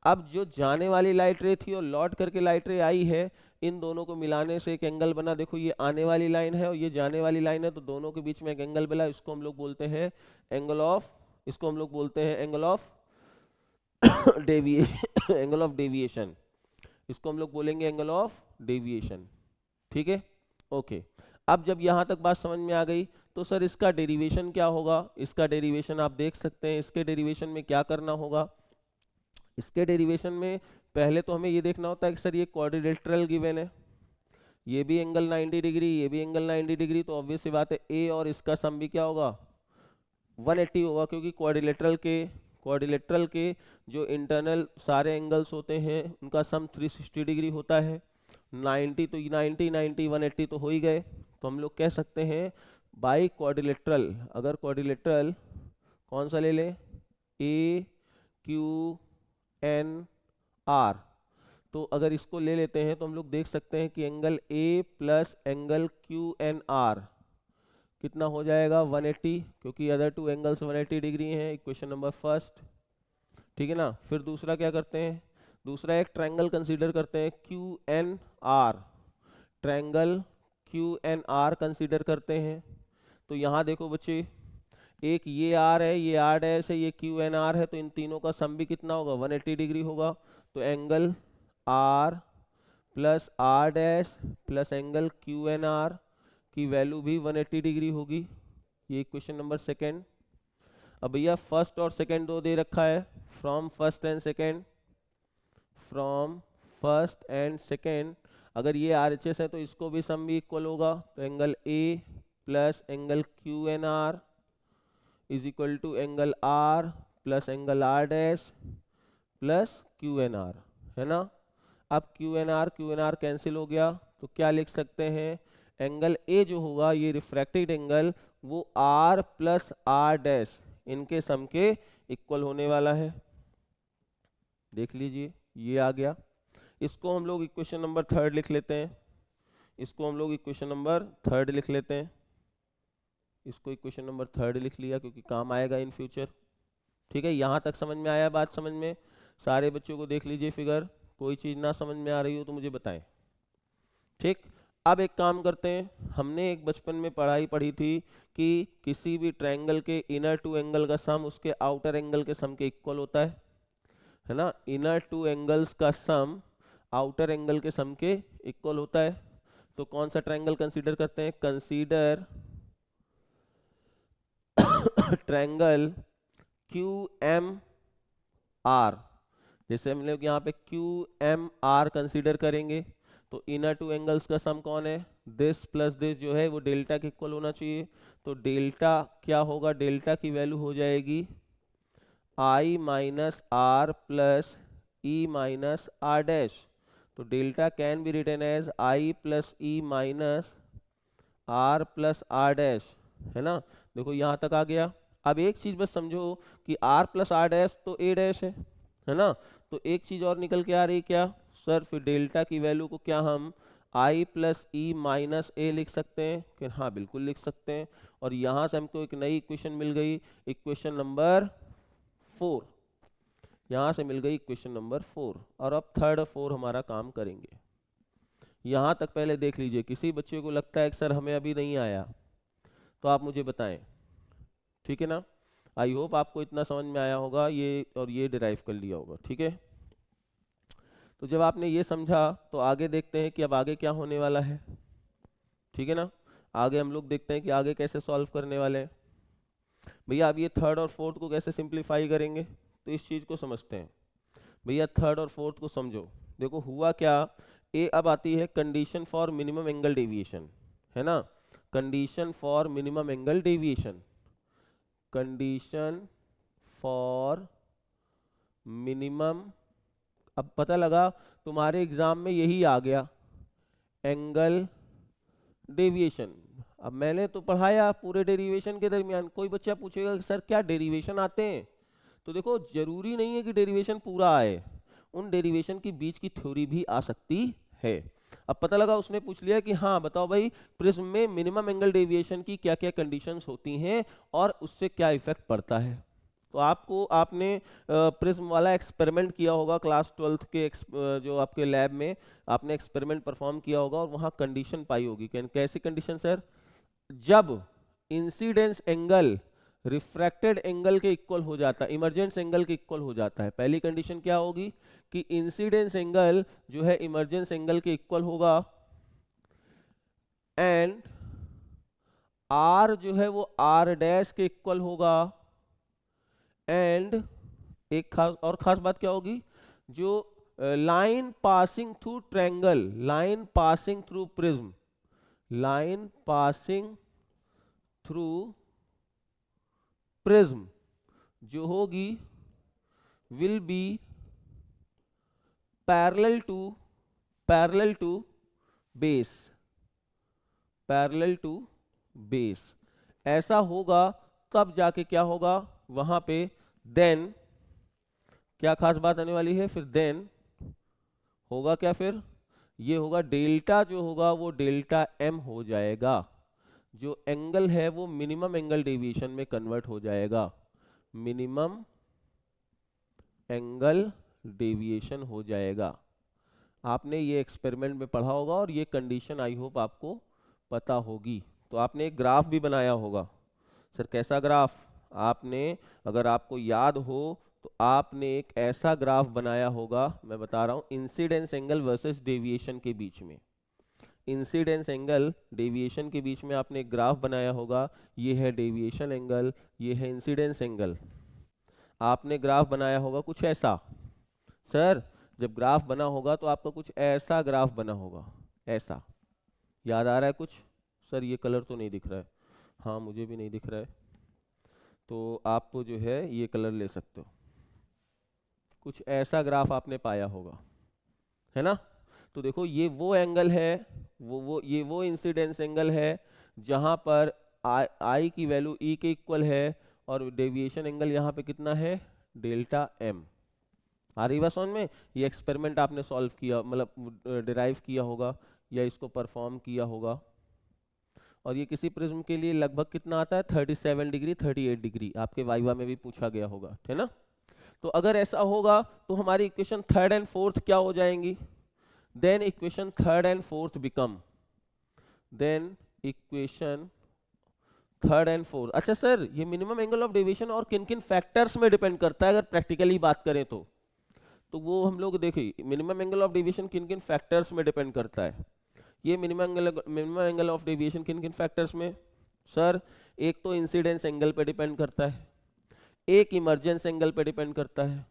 A: अब जो जाने वाली लाइट रे थी और लौट करके लाइट रे आई है, इन दोनों को मिलाने से एक एंगल बना। देखो ये आने वाली लाइन है और ये जाने वाली लाइन है, तो दोनों के बीच में एक एंगल बना, इसको हम लोग बोलते हैं एंगल ऑफ, इसको हम लोग बोलते हैं angle of angle of deviation, इसको हम लोग बोलेंगे एंगल ऑफ डेविएशन, ठीक है। ओके, अब जब यहां तक बात समझ में आ गई, तो सर इसका डेरिवेशन क्या होगा। इसका डेरिवेशन आप देख सकते हैं, इसके डेरिवेशन में क्या करना होगा। इसके डेरिवेशन में पहले तो हमें ये देखना होता है कि सर ये क्वाड्रिलेटरल गिवन है, ये भी एंगल 90 डिग्री, ये भी एंगल 90 डिग्री, तो ऑब्वियस सी बात है ए और इसका सम भी क्या होगा, 180 होगा, क्योंकि क्वाड्रिलेटरल के जो इंटरनल सारे एंगल्स होते हैं उनका सम 360 डिग्री होता है। 90 तो 90 90 180 तो हो ही गए, तो हम लोग कह सकते हैं बाई क्वाड्रिलेटरल, अगर क्वाड्रिलेटरल कौन सा ले लें, AQNR, तो अगर इसको ले लेते हैं तो हम लोग देख सकते हैं कि angle A plus angle QNR कितना हो जाएगा, 180, क्योंकि अदर टू एंगल्स 180 डिग्री हैं। इक्वेशन नंबर फर्स्ट, ठीक है ना। फिर दूसरा क्या करते हैं, दूसरा एक ट्रायंगल कंसीडर करते हैं, QNR, ट्रायंगल QNR कंसीडर करते हैं। तो यहाँ देखो बच्चे, एक ये आर है, ये आर डैश है, ये QNR है, तो इन तीनों का सम भी कितना होगा, 180 डिग्री होगा। तो angle R plus R dash plus angle QNR की वैल्यू भी 180 डिग्री होगी। ये क्वेश्चन नंबर सेकेंड। अब भैया फर्स्ट और सेकेंड दो दे रखा है, फ्रॉम फर्स्ट एंड सेकेंड, अगर ये RHS है तो इसको भी सम भी इक्वल होगा, तो angle A plus angle QNR is equal to angle R plus angle R dash plus QNR, है ना। अब QNR कैंसिल हो गया, तो क्या लिख सकते हैं, एंगल A जो होगा ये रिफ्रैक्टेड एंगल वो R प्लस R डैश इनके सम के इक्वल होने वाला है। देख लीजिए ये आ गया। इसको हम लोग इक्वेशन नंबर 3 लिख लेते हैं, इसको हम लोग इक्वेशन नंबर 3 लिख लेते हैं, इसको इक्वेशन नंबर 3 लिख लिया क्योंकि काम आएगा इन फ्यूचर। ठीक है, यहाँ तक समझ में आया बात? समझ में? सारे बच्चों को देख लीजिए फिगर, कोई चीज़ ना समझ में आ रही हो तो मुझे बताएं। ठीक, अब एक काम करते हैं, हमने एक बचपन में पढ़ी थी कि किसी भी ट्रायंगल के इनर टू एंगल का सम उसके आउटर एंगल के सम के इक्वल होता है ना। इनर टू एंगल्स का सम आउटर एंगल के सम के इक्वल होता है। तो कौन सा ट्रायंगल कंसीडर करते हैं, कंसीडर ट्रायंगल QMR। जैसे हम लोग यहाँ पे QMR कंसीडर करेंगे तो इनर टू एंगल्स का सम कौन है, दिस प्लस दिस जो है वो डेल्टा के इक्वल होना चाहिए। तो डेल्टा क्या होगा, डेल्टा की वैल्यू हो जाएगी I minus R plus E minus R dash. तो delta can be written as I plus E minus R plus R dash, है ना। देखो यहाँ तक आ गया। अब एक चीज बस समझो कि R प्लस R डैश तो A डैश है ना। तो एक चीज और निकल के आ रही क्या सर, फिर डेल्टा की वैल्यू को क्या हम I plus E minus A लिख सकते हैं कि हाँ बिल्कुल लिख सकते हैं। और यहाँ से हमको एक नई इक्वेशन मिल गई, इक्वेशन नंबर 4, यहाँ से मिल गई इक्वेशन नंबर 4। और अब 3 और 4 हमारा काम करेंगे। यहाँ तक पहले देख लीजिए, किसी बच्चे को लगता है कि सर हमें अभी नहीं आया तो आप मुझे बताएं, ठीक है ना। आई होप आपको इतना समझ में आया होगा ये, और ये डिराइव कर लिया होगा, ठीक है। तो जब आपने ये समझा तो आगे देखते हैं कि अब आगे क्या होने वाला है, ठीक है ना। आगे हम लोग देखते हैं कि आगे कैसे सॉल्व करने वाले हैं। भैया अब ये 3 और 4 को कैसे सिंप्लीफाई करेंगे, तो इस चीज़ को समझते हैं। भैया 3 और 4 को समझो। देखो हुआ क्या, ए अब आती है condition for minimum angle deviation, है ना। Condition for minimum angle deviation, condition for minimum. अब पता लगा तुम्हारे एग्जाम में यही आ गया, एंगल डेविएशन। अब मैंने तो पढ़ाया पूरे डेरिवेशन के दरमियान, कोई बच्चा पूछेगा कि सर क्या डेरिवेशन आते हैं, तो देखो जरूरी नहीं है कि डेरिवेशन पूरा आए, उन डेरिवेशन की बीच की थ्योरी भी आ सकती है। अब पता लगा उसने पूछ लिया कि हाँ बताओ भाई प्रिज्म में मिनिमम एंगल डेविएशन की क्या क्या कंडीशंस होती हैं और उससे क्या इफेक्ट पड़ता है। तो आपने प्रिज्म वाला एक्सपेरिमेंट किया होगा क्लास 12th के जो आपके लैब में आपने एक्सपेरिमेंट परफॉर्म किया होगा और वहाँ कंडीशन पाई होगी। कैसी कंडीशन सर, जब इंसिडेंस एंगल रिफ्रैक्टेड एंगल के इक्वल हो जाता है, इमर्जेंस एंगल के इक्वल हो जाता है। पहली कंडीशन क्या होगी कि इंसिडेंस एंगल जो है इमर्जेंस एंगल के इक्वल होगा एंड आर जो है वो आर डैश के इक्वल होगा। एंड एक खास बात क्या होगी, जो line passing through triangle, line passing through prism, line passing through prism जो होगी will be parallel to base, parallel to base. ऐसा होगा तब जाके क्या होगा वहां पे, देन क्या खास बात आने वाली है, फिर देन होगा क्या, फिर ये होगा डेल्टा जो होगा वो डेल्टा एम हो जाएगा, जो एंगल है वो मिनिमम एंगल डेविएशन में कन्वर्ट हो जाएगा, मिनिमम एंगल डेविएशन हो जाएगा। आपने ये एक्सपेरिमेंट में पढ़ा होगा और ये कंडीशन आई होप आपको पता होगी। तो आपने एक ग्राफ भी बनाया होगा। सर कैसा ग्राफ, आपने अगर आपको याद हो तो आपने एक ऐसा ग्राफ बनाया होगा, मैं बता रहा हूं, इंसिडेंस एंगल वर्सेस डेविएशन के बीच में, इंसिडेंस एंगल डेविएशन के बीच में आपने एक ग्राफ बनाया होगा। ये है डेविएशन एंगल, ये है इंसिडेंस एंगल। आपने ग्राफ बनाया होगा कुछ ऐसा। सर जब ग्राफ बना होगा तो आपका कुछ ऐसा ग्राफ बना होगा। ऐसा। याद आ रहा है कुछ? सर ये कलर तो नहीं दिख रहा है। हाँ मुझे भी नहीं दिख रहा है, तो आप जो है ये कलर ले सकते हो। कुछ ऐसा ग्राफ आपने पाया होगा, है ना? तो देखो ये वो एंगल है, वो इंसिडेंस एंगल है जहां पर आई की वैल्यू ई के इक्वल है, और डेविएशन एंगल यहाँ पे कितना है, डेल्टा एम। आ रही बात समझ में? ये एक्सपेरिमेंट आपने सॉल्व किया, मतलब डिराइव किया होगा या इसको परफॉर्म किया होगा। और ये किसी प्रिज्म के लिए लगभग कितना आता है, 37 डिग्री 38 डिग्री, आपके वाइवा में भी पूछा गया होगा, है ना? तो अगर ऐसा होगा तो हमारी इक्वेशन थर्ड एंड फोर्थ क्या हो जाएंगी? Then equation third and fourth become, then equation third and fourth. अच्छा सर ये मिनिमम एंगल ऑफ डेविएशन और किन किन फैक्टर्स में डिपेंड करता है अगर प्रैक्टिकली बात करें तो वो हम लोग देखिए मिनिमम एंगल ऑफ डेविएशन किन किन फैक्टर्स में डिपेंड करता है। ये मिनिमम एंगल ऑफ डेविएशन किन किन फैक्टर्स में? सर एक तो इंसिडेंस एंगल पे डिपेंड करता है, एक इमर्जेंस एंगल पे डिपेंड करता है,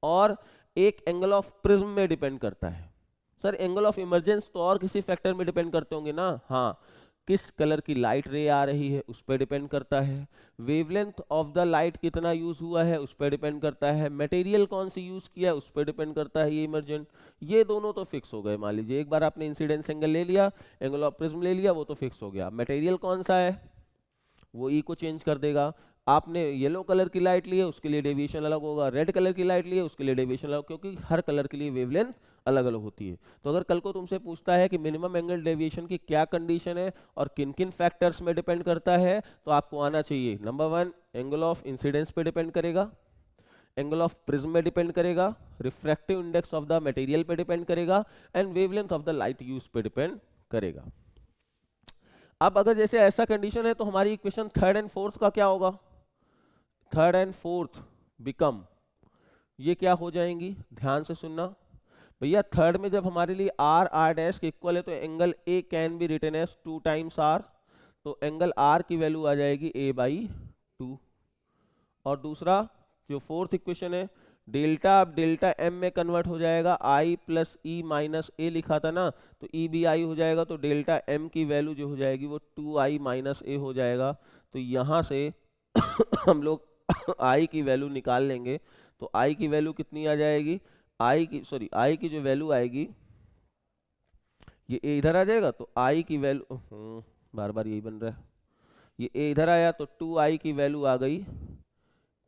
A: और एक एंगल ऑफ प्रिज्म में डिपेंड करता है। सर एंगल ऑफ इमर्जेंस तो और किसी फैक्टर में डिपेंड करते होंगे ना? हाँ, किस कलर की लाइट रे आ रही है उस पर डिपेंड करता है, वेवलेंथ ऑफ द लाइट कितना यूज हुआ है उस पर डिपेंड करता है, मटेरियल कौन सी यूज किया है उस पर डिपेंड करता है ये इमर्जेंट। ये दोनों तो फिक्स हो गए। मान लीजिए एक बार आपने इंसिडेंस एंगल ले लिया, एंगल ऑफ प्रिज्म ले लिया, वो तो फिक्स हो गया। मटेरियल कौन सा है वो ई को चेंज कर देगा। आपने येलो कलर की लाइट ली है उसके लिए डेविएशन अलग होगा, रेड कलर की लाइट ली है उसके लिए डेविएशन अलग, क्योंकि हर कलर के लिए वेवलेंथ अलग अलग होती है। तो अगर कल को तुमसे पूछता है कि मिनिमम एंगल डेविएशन की क्या कंडीशन है और किन किन फैक्टर्स में डिपेंड करता है, तो आपको आना चाहिए नंबर 1 एंगल ऑफ इंसिडेंस पे डिपेंड करेगा, एंगल ऑफ प्रिज्म में डिपेंड करेगा, refractive index of the material पे डिपेंड करेगा, and wavelength of the light use पे डिपेंड करेगा। अब अगर जैसे ऐसा कंडीशन है तो हमारी इक्वेशन थर्ड एंड फोर्थ का क्या होगा? थर्ड एंड फोर्थ बिकम, ये क्या हो जाएंगी, ध्यान से सुनना भैया। थर्ड में जब हमारे लिए आर आर डैश के इक्वल है तो angle A can be written as 2 times r, तो एंगल आर की वैल्यू आ जाएगी ए बाई 2। और दूसरा जो फोर्थ इक्वेशन है, डेल्टा अब डेल्टा एम में कन्वर्ट हो जाएगा, आई प्लस ई माइनस ए लिखा था ना, तो ई बी आई हो जाएगा, तो डेल्टा एम की वैल्यू जो हो जाएगी वो 2i माइनस ए हो जाएगा। तो यहाँ से हम लोग आई की वैल्यू निकाल लेंगे, तो आई की वैल्यू कितनी आ जाएगी, आई की जो वैल्यू आएगी, ये ए इधर आ जाएगा, तो आई की वैल्यू बार बार यही बन रहा है, ये ए इधर आया तो 2i की वैल्यू आ गई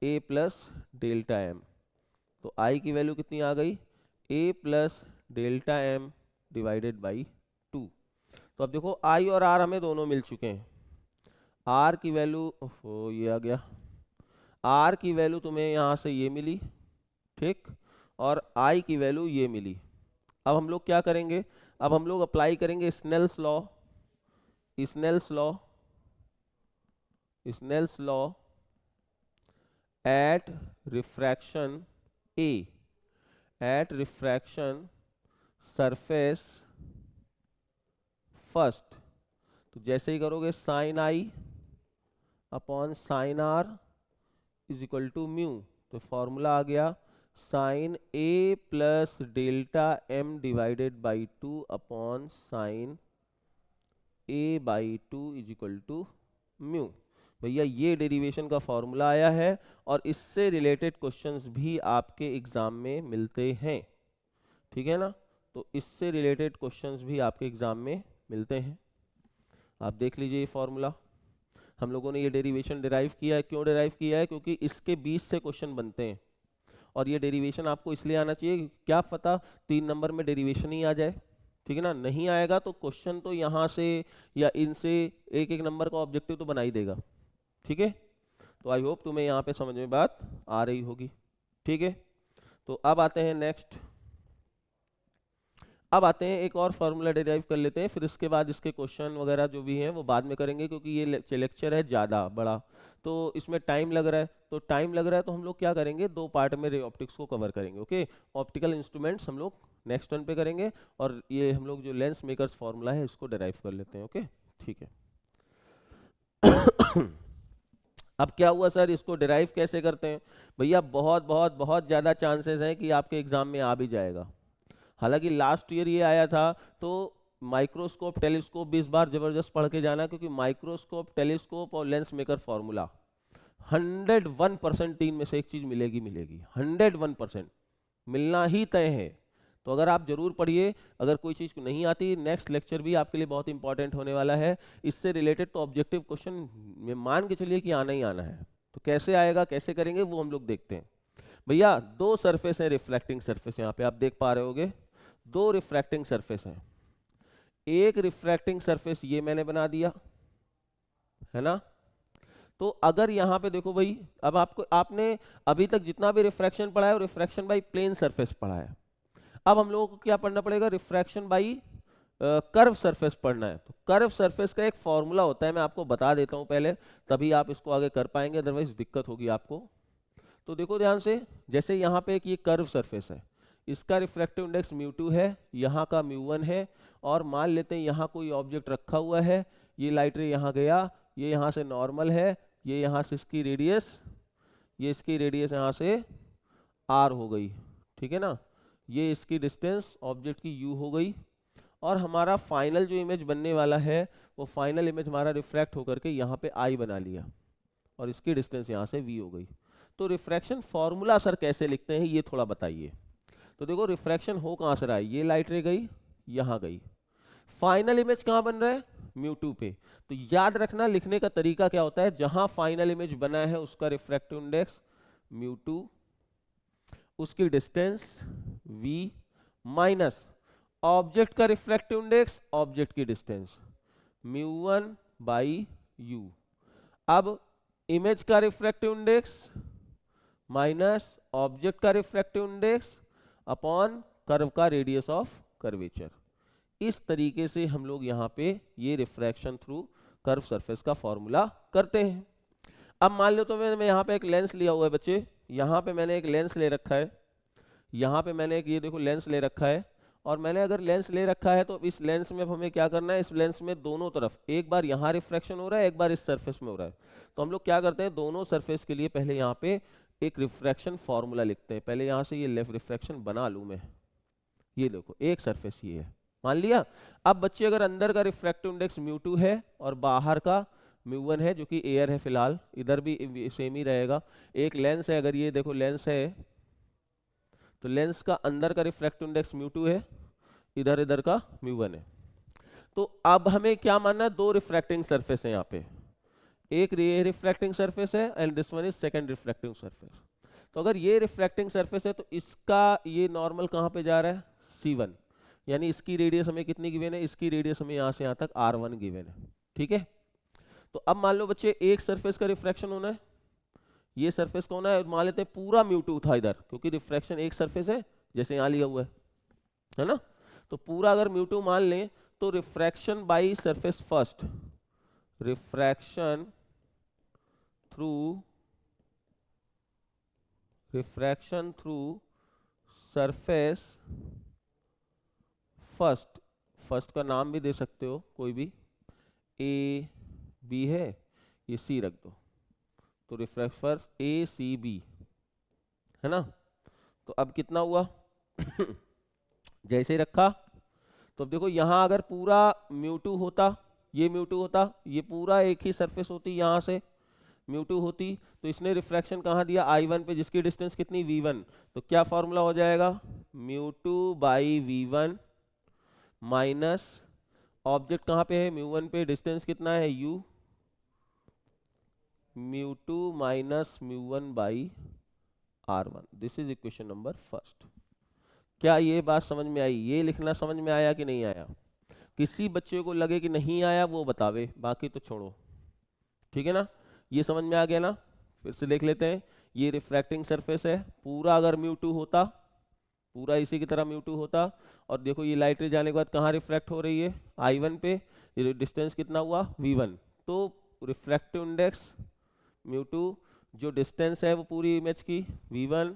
A: ए प्लस डेल्टा एम। तो आई की वैल्यू कितनी आ गई, A plus delta M divided by 2। तो अब देखो आई और आर हमें दोनों मिल चुके हैं। आर की वैल्यू, ये आ गया, आर की वैल्यू तुम्हें यहाँ से ये मिली, ठीक, और आई की वैल्यू ये मिली। अब हम लोग क्या करेंगे, अब हम लोग अप्लाई करेंगे Snell's law, Snell's law, Snell's law at refraction A, at refraction surface first. तो जैसे ही करोगे sine i upon sine r is equal to mu, तो फॉर्मूला आ गया sine A plus delta M divided by 2 upon sine A by 2 is equal to mu. भैया ये derivation का फॉर्मूला आया है और इससे रिलेटेड क्वेश्चंस भी आपके एग्जाम में मिलते हैं, ठीक है ना? तो इससे रिलेटेड क्वेश्चंस भी आपके एग्जाम में मिलते हैं। आप देख लीजिए ये फॉर्मूला, हम लोगों ने ये डेरिवेशन डिराइव किया है। क्यों डिराइव किया है? क्योंकि इसके 20 से क्वेश्चन बनते हैं और ये डेरिवेशन आपको इसलिए आना चाहिए, क्या पता 3 नंबर में डेरिवेशन ही आ जाए, ठीक है ना? नहीं आएगा तो क्वेश्चन तो यहाँ से या इनसे एक एक नंबर का ऑब्जेक्टिव तो बना ही देगा, ठीक है? तो आई होप तुम्हें यहाँ पे समझ में बात आ रही होगी, ठीक है? तो अब आते हैं नेक्स्ट, अब आते हैं एक और फार्मूला डिराइव कर लेते हैं, फिर इसके बाद इसके क्वेश्चन वगैरह जो भी हैं वो बाद में करेंगे, क्योंकि ये लेक्चर है ज़्यादा बड़ा तो इसमें टाइम लग रहा है। तो टाइम लग रहा है तो हम लोग क्या करेंगे, 2 पार्ट में रे ऑप्टिक्स को कवर करेंगे, ओके? ऑप्टिकल इंस्ट्रूमेंट्स हम लोग नेक्स्ट टर्न पे करेंगे और ये हम लोग जो लेंस मेकर्स फार्मूला है इसको डिराइव कर लेते हैं, ओके? ठीक है। अब क्या हुआ सर, इसको डिराइव कैसे करते हैं? भैया बहुत बहुत बहुत ज़्यादा चांसेस हैं कि आपके एग्जाम में आ भी जाएगा। हालांकि लास्ट ईयर ये आया था तो माइक्रोस्कोप टेलीस्कोप भी इस बार जबरदस्त पढ़ के जाना, क्योंकि माइक्रोस्कोप टेलीस्कोप और लेंस मेकर फॉर्मूला 101% तीन में से एक चीज मिलेगी मिलेगी, 101% मिलना ही तय है। तो अगर आप जरूर पढ़िए, अगर कोई चीज नहीं आती, नेक्स्ट लेक्चर भी आपके लिए बहुत इंपॉर्टेंट होने वाला है इससे रिलेटेड, तो ऑब्जेक्टिव क्वेश्चन में मान के चलिए कि आना ही आना है। तो कैसे आएगा, कैसे करेंगे, वो हम लोग देखते हैं। भैया दो सरफेस है, रिफ्लेक्टिंग सरफेस, यहाँ पे आप देख पा रहे होगे दो रिफ्रैक्टिंग सरफेस हैं। एक रिफ्रैक्टिंग सरफेस ये मैंने बना दिया है ना। तो अगर यहाँ पे देखो भाई, अब आपने अभी तक जितना भी रिफ्रैक्शन पढ़ा है वो रिफ्रैक्शन बाई प्लेन सरफेस पढ़ा है। अब हम लोगों को क्या पढ़ना पड़ेगा, रिफ्रैक्शन बाई कर्व सरफेस पढ़ना है। तो कर्व सरफेस का एक फॉर्मूला होता है, मैं आपको बता देता हूँ पहले, तभी आप इसको आगे कर पाएंगे, अदरवाइज दिक्कत होगी आपको। तो देखो ध्यान से, जैसे यहाँ पे एक ये कर्व सरफेस है, इसका रिफ्रैक्टिव इंडेक्स μ2 है, यहाँ का μ1 है, और मान लेते हैं यहाँ कोई ऑब्जेक्ट रखा हुआ है, ये लाइट रे यहाँ गया, ये यहाँ से नॉर्मल है, ये यहाँ से इसकी रेडियस, ये इसकी रेडियस यहाँ से r हो गई, ठीक है ना, ये इसकी डिस्टेंस ऑब्जेक्ट की u हो गई, और हमारा फाइनल जो इमेज बनने वाला है वो फाइनल इमेज हमारा रिफ्रैक्ट होकर के यहाँ पे I बना लिया, और इसकी डिस्टेंस यहाँ से v हो गई। तो रिफ्रैक्शन फॉर्मूला सर कैसे लिखते हैं ये थोड़ा बताइए। तो देखो रिफ्रैक्शन हो कहाँ से रहा है, ये लाइट रे गई यहाँ गई, फाइनल इमेज कहाँ बन रहा है, μ2 पे। तो याद रखना लिखने का तरीका क्या होता है, जहां फाइनल इमेज बना है उसका रिफ्रैक्टिव इंडेक्स μ2, उसकी डिस्टेंस v, माइनस ऑब्जेक्ट का रिफ्रैक्टिव इंडेक्स, ऑब्जेक्ट की डिस्टेंस μ1 बाई u। अब इमेज का रिफ्रैक्टिव इंडेक्स माइनस ऑब्जेक्ट का रिफ्रैक्टिव इंडेक्स अपॉन कर्व का रेडियस ऑफ कर्वेचर। इस तरीके से हम लोग यहाँ पे ये रिफ्रैक्शन थ्रू कर्व सरफेस का फॉर्मूला करते हैं। अब मान लो तो मैं यहाँ पे एक लेंस लिया हुआ है बच्चे, यहाँ पे मैंने एक लेंस ले रखा है, यहाँ पे मैंने एक ये देखो लेंस ले रखा है, और मैंने अगर लेंस ले रखा है तो इस लेंस में हमें क्या करना है, इस लेंस में दोनों तरफ एक बार यहाँ रिफ्रैक्शन हो रहा है, एक बार इस सरफेस में हो रहा है। तो हम लोग क्या करते हैं, दोनों सरफेस के लिए पहले यहाँ पे एक रिफ्रैक्शन फॉर्मूला लिखते हैं। पहले यहाँ से ये लेफ्ट रिफ्रैक्शन बना लूँ मैं, ये देखो एक सरफेस ये है, मान लिया। अब बच्चे अगर अंदर का रिफ्रैक्टिव इंडेक्स μ2 है और बाहर का μ1 है, जो कि एयर है फिलहाल, इधर भी सेम ही रहेगा। एक लेंस है, अगर ये देखो लेंस है, तो लेंस का अंदर का रिफ्रैक्टिव इंडेक्स μ2 है, इधर इधर का μ1 है। तो अब हमें क्या मानना है, दो रिफ्रैक्टिंग सरफेस है यहाँ पे, एक ये रिफ्रैक्टिंग सरफेस है and this one is second refracting surface. तो अगर ये रिफ्रैक्टिंग सरफेस है तो इसका ये नॉर्मल कहाँ पे जा रहा है, C1, यानी इसकी रेडियस हमें कितनी गिवन है, इसकी रेडियस हमें यहाँ से यहाँ तक R1 गिवन है, ठीक है। तो अब मान लो बच्चे एक सरफेस का रिफ्रैक्शन होना है, ये सरफेस का होना है, मान लेते हैं पूरा μ2 था इधर, क्योंकि रिफ्रैक्शन एक सरफेस है जैसे यहाँ लिया हुआ है ना। तो पूरा अगर μ2 मान लें तो refraction by surface first, refraction through surface first का नाम भी दे सकते हो कोई भी, A B है, ये C रख दो, तो रिफ्रैक्शन फर्स्ट ACB है ना। तो अब कितना हुआ जैसे ही रखा, तो अब देखो यहाँ अगर पूरा μ2 होता, ये μ2 होता, ये पूरा एक ही सरफेस होती, यहाँ से μ2 होती, तो इसने रिफ्रैक्शन कहाँ दिया, I1 पे, जिसकी डिस्टेंस कितनी, V1। तो क्या फॉर्मूला हो जाएगा, μ2 बाई V1 माइनस ऑब्जेक्ट कहाँ पे है, μ1 पे, डिस्टेंस कितना है u, μ2 minus μ1 by R1। This is equation number first. क्या ये बात समझ में आई, ये लिखना समझ में आया कि नहीं आया? किसी बच्चे को लगे कि नहीं आया वो बतावे, बाकी तो छोड़ो, ठीक है ना। ये समझ में आ गया ना, फिर से देख लेते हैं। ये रिफ्रैक्टिंग सरफेस है, पूरा अगर μ2 होता, पूरा इसी की तरह μ2 होता, और देखो ये लाइट रे जाने के बाद कहाँ रिफ्रैक्ट हो रही है, I1 पे, ये डिस्टेंस कितना हुआ, V1। तो रिफ्रैक्टिव इंडेक्स μ2, जो डिस्टेंस है वो पूरी इमेज की V1,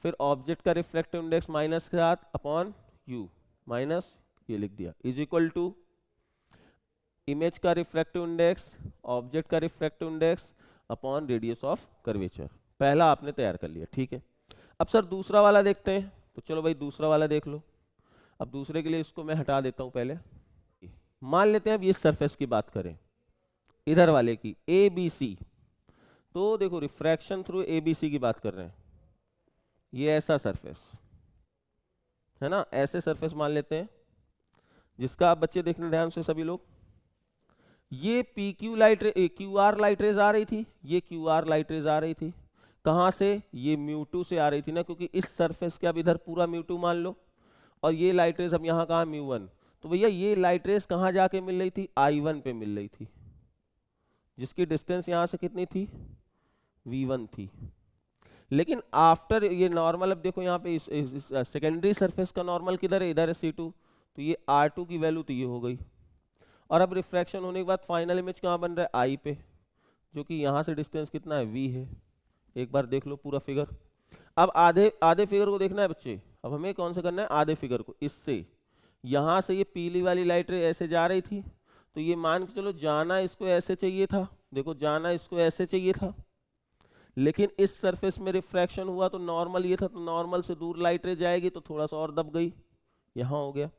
A: फिर ऑब्जेक्ट का रिफ्रैक्टिव इंडेक्स माइनस के साथ अपॉन u, माइनस ये लिख दिया, इज इक्वल टू इमेज का रिफ्रैक्टिव इंडेक्स, ऑब्जेक्ट का refractive index upon radius of curvature. पहला आपने तैयार कर लिया, ठीक है। अब सर दूसरा वाला देखते हैं, तो चलो भाई दूसरा वाला देख लो। अब दूसरे के लिए इसको मैं हटा देता हूं पहले। मान लेते हैं अब ये सरफेस की बात करें, इधर वाले की ए बी सी, तो देखो refraction through A B C की बात कर रहे हैं, ये ऐसा सरफेस है ना, ऐसे सरफेस मान लेते हैं जिसका आप बच्चे देखने ध्यान से सभी लोग, ये P Q light Q R light rays आ रही थी, ये क्यू आर लाइट रेज आ रही थी, कहां से, ये म्यू2 से आ रही थी ना, क्योंकि इस सरफेस के अब इधर पूरा म्यू2 मान लो, और ये लाइट रेज अब यहाँ कहा म्यू1, तो भैया ये लाइट रेज कहाँ जाके मिल रही थी, I1 पे मिल रही थी, जिसकी डिस्टेंस यहाँ से कितनी थी, V1 थी। लेकिन आफ्टर ये नॉर्मल, अब देखो यहाँ पे इस सेकेंडरी सरफेस का नॉर्मल किधर है, इधर है C2, तो ये R2 की वैल्यू तो ये हो गई, और अब रिफ्रैक्शन होने के बाद फाइनल इमेज कहाँ बन रहा है, I पे, जो कि यहाँ से डिस्टेंस कितना है, V है। एक बार देख लो पूरा फिगर। अब आधे आधे फिगर को देखना है बच्चे, अब हमें कौन सा करना है, आधे फिगर को। इससे यहाँ से ये पीली वाली लाइट रे ऐसे जा रही थी, तो ये मान के चलो जाना इसको ऐसे चाहिए था, देखो जाना इसको ऐसे चाहिए था, लेकिन इस सरफेस में रिफ्रैक्शन हुआ तो नॉर्मल ये था, तो नॉर्मल से दूर लाइट रे जाएगी तो थोड़ा सा और दब गई, यहाँ हो गया।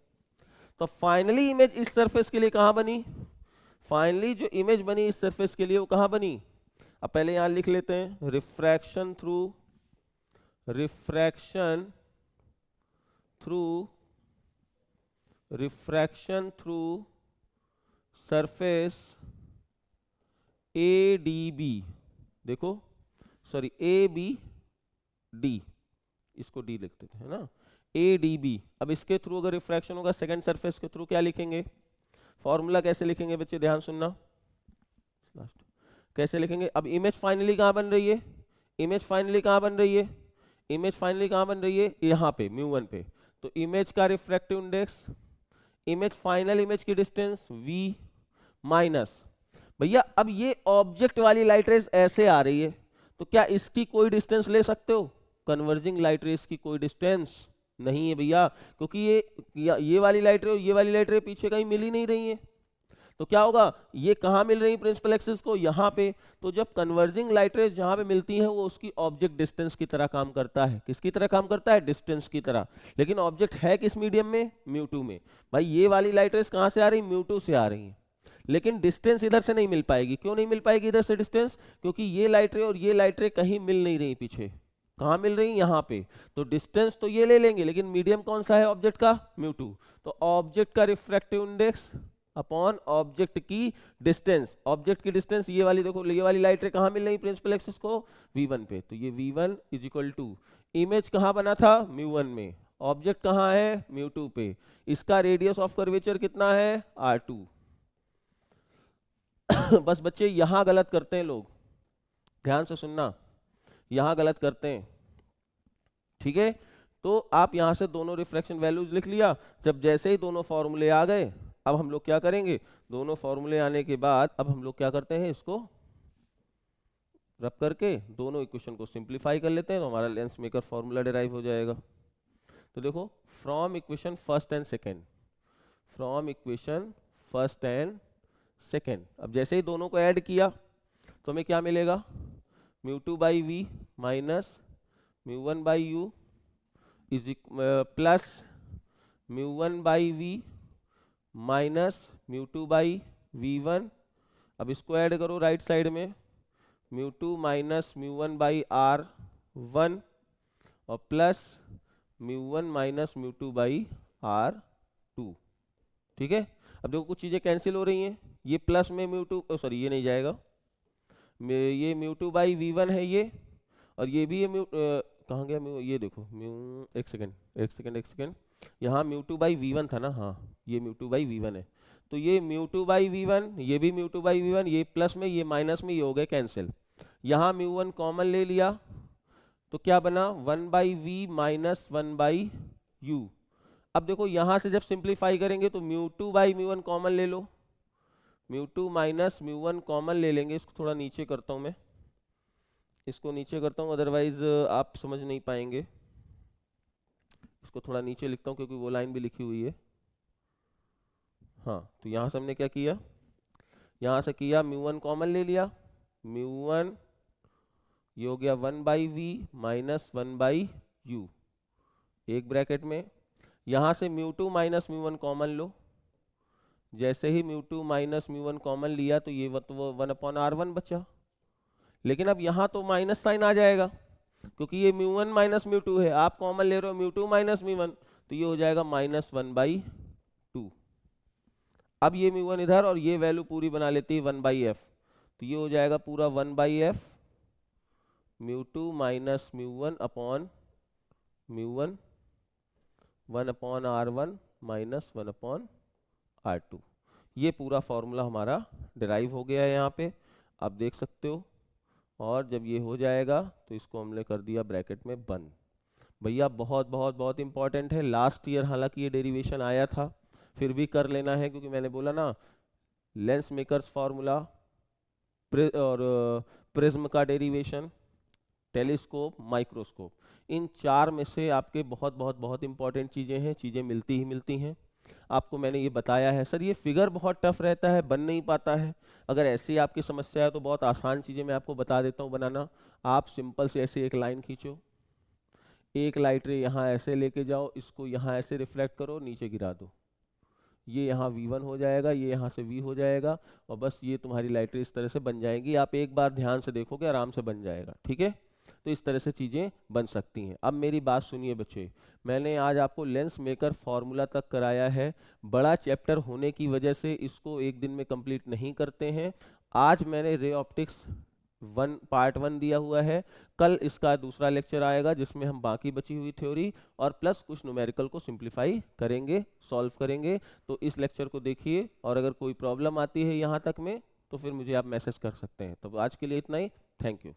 A: तो फाइनली इमेज इस सरफेस के लिए कहाँ बनी, फाइनली जो इमेज बनी इस सरफेस के लिए वो कहाँ बनी, अब पहले यहां लिख लेते हैं, refraction through surface A D B, देखो सॉरी ए बी डी, इसको डी लिखते थे है ना, ए डी बी। अब इसके थ्रू अगर रिफ्रैक्शन होगा सेकंड सरफेस के थ्रू, क्या लिखेंगे, फॉर्मूला कैसे लिखेंगे बच्चे, ध्यान सुनना, कैसे लिखेंगे। अब इमेज फाइनली कहां बन रही है, इमेज फाइनली कहां बन रही है, इमेज फाइनली कहां बन रही है, यहां पे म्यू1 पे, तो इमेज का refractive index, image final image की डिस्टेंस v माइनस, भैया अब ये ऑब्जेक्ट वाली लाइट रेज ऐसे आ रही है, तो क्या इसकी कोई डिस्टेंस ले सकते हो, कन्वर्जिंग लाइट रेज की कोई डिस्टेंस नहीं है भैया, क्योंकि ये वाली लाइट रे ये वाली लाइट रे पीछे कहीं मिल ही नहीं रही है, तो क्या होगा, ये कहां मिल रही है प्रिंसिपल एक्सिस को, यहां पे, तो जब कन्वर्जिंग लाइट रेज जहां पे मिलती हैं वो उसकी ऑब्जेक्ट डिस्टेंस की तरह काम करता है, किसकी तरह काम करता है, डिस्टेंस की तरह। लेकिन ऑब्जेक्ट है किस मीडियम में, म्यू2 में, भाई ये वाली लाइट रेज कहां से आ रही, म्यू2 से आ रही है, लेकिन डिस्टेंस इधर से नहीं मिल पाएगी, क्यों नहीं मिल पाएगी इधर से डिस्टेंस, क्योंकि ये लाइट रे और ये लाइट रे कहीं मिल नहीं रही पीछे, कहां मिल रही, यहां पे, तो डिस्टेंस तो ये ले लेंगे, लेकिन मीडियम कौन सा है ऑब्जेक्ट का, म्यू2, तो ऑब्जेक्ट का रिफ्रैक्टिव इंडेक्स अपॉन ऑब्जेक्ट की डिस्टेंस, ऑब्जेक्ट की डिस्टेंस ये वाली, देखो ये वाली लाइट रे कहां मिल रही प्रिंसिपल एक्सिस को, V1 पे, तो ये V1 is equal to, image कहां बना था, म्यू1 में, ऑब्जेक्ट कहां है, म्यू2 पे, इसका रेडियस ऑफ कर्वेचर कितना है, R2। बस बच्चे यहां गलत करते हैं लोग, ध्यान से सुनना, यहां गलत करते हैं, ठीक है। तो आप यहां से दोनों रिफ्रैक्शन वैल्यूज लिख लिया, जब जैसे ही दोनों फॉर्मूले आ गए, अब हम लोग क्या करेंगे, दोनों फॉर्मूले आने के बाद अब हम लोग क्या करते हैं, इसको रब करके दोनों इक्वेशन को सिंप्लीफाई कर लेते हैं, तो हमारा लेंस मेकर फॉर्मूला डिराइव हो जाएगा। तो देखो from equation first and second, from equation first and second, अब जैसे ही दोनों को ऐड किया तो हमें क्या मिलेगा, mu two by we minus mu one by U is plus mu one by we minus mu two by V1, अब इसको ऐड करो राइट साइड में, म्यू2 माइनस म्यू1 बाई R1 और plus म्यू1 minus mu two by R2, ठीक है। अब देखो कुछ चीजें कैंसिल हो रही हैं, ये प्लस में म्यू2, सॉरी ये नहीं जाएगा, ये म्यू2 बाई V1 है ये, और ये भी ये कहाँ गया म्यू, ये देखो म्यू, एक सेकेंड, यहाँ म्यू2 बाई V1 था ना, हाँ ये म्यू2 बाई V1 है, तो ये म्यू2 बाई V1, ये भी म्यू2 बाई V1, ये प्लस में ये माइनस में ये हो गए कैंसिल, यहाँ म्यू1 कॉमन ले लिया तो क्या बना 1 by we minus 1 by u. अब देखो यहाँ से जब सिंप्लीफाई करेंगे तो म्यू2 बाई म्यू1 कॉमन ले लो, म्यू2 माइनस म्यू1 कॉमन ले लेंगे, इसको थोड़ा नीचे करता हूँ मैं, इसको नीचे करता हूँ अदरवाइज आप समझ नहीं पाएंगे, इसको थोड़ा नीचे लिखता हूँ क्योंकि वो लाइन भी लिखी हुई है। हाँ तो यहाँ से हमने क्या किया, यहाँ से किया म्यू1 कॉमन ले लिया, म्यू1 ये हो गया 1 by we minus 1 by u, एक ब्रैकेट में, यहाँ से μ2 माइनस μ1 कॉमन लो, जैसे ही μ2 माइनस μ1 कॉमन लिया तो ये वो 1/r1 बचा। लेकिन अब यहाँ तो माइनस साइन आ जाएगा क्योंकि ये μ1 माइनस μ2 है, आप कॉमन ले रहे हो μ2 माइनस μ1, तो ये हो जाएगा -1/2। अब ये μ1 इधर और ये वैल्यू पूरी बना लेती है 1/f, तो ये हो जाएगा पूरा 1/f μ2 minus μ1 upon μ1 1/r1 minus 1/r2। ये पूरा फॉर्मूला हमारा डिराइव हो गया है यहाँ पे, आप देख सकते हो। और जब ये हो जाएगा तो इसको हमने कर दिया ब्रैकेट में बंद। भैया बहुत बहुत बहुत इंपॉर्टेंट है, लास्ट ईयर हालांकि ये डेरिवेशन आया था, फिर भी कर लेना है क्योंकि मैंने बोला ना लेंस मेकर्स फार्मूला और प्रिज्म का डेरिवेशन, टेलीस्कोप, माइक्रोस्कोप, इन चार में से आपके बहुत बहुत बहुत इंपॉर्टेंट चीज़ें हैं, चीज़ें मिलती ही मिलती हैं। आपको मैंने ये बताया है सर ये फिगर बहुत टफ रहता है, बन नहीं पाता है। अगर ऐसी आपकी समस्या है तो बहुत आसान चीज़ें मैं आपको बता देता हूँ बनाना। आप सिंपल से ऐसे एक लाइन खींचो, एक लाइट रे यहाँ ऐसे लेके जाओ, इसको यहाँ ऐसे रिफ्लेक्ट करो, नीचे गिरा दो, ये यहाँ V1 हो जाएगा, ये यहाँ से V हो जाएगा, और बस ये तुम्हारी लाइट रे इस तरह से बन जाएगी। आप एक बार ध्यान से देखोगे आराम से बन जाएगा, ठीक है। तो इस तरह से चीज़ें बन सकती हैं। अब मेरी बात सुनिए बच्चे, मैंने आज आपको लेंस मेकर फॉर्मूला तक कराया है। बड़ा चैप्टर होने की वजह से इसको एक दिन में कंप्लीट नहीं करते हैं। आज मैंने रे ऑप्टिक्स पार्ट 1 दिया हुआ है, कल इसका दूसरा लेक्चर आएगा जिसमें हम बाकी बची हुई थ्योरी और प्लस कुछ न्यूमेरिकल को सिंप्लीफाई करेंगे, सॉल्व करेंगे। तो इस लेक्चर को देखिए, और अगर कोई प्रॉब्लम आती है यहाँ तक में तो फिर मुझे आप मैसेज कर सकते हैं। तो आज के लिए इतना ही, थैंक यू।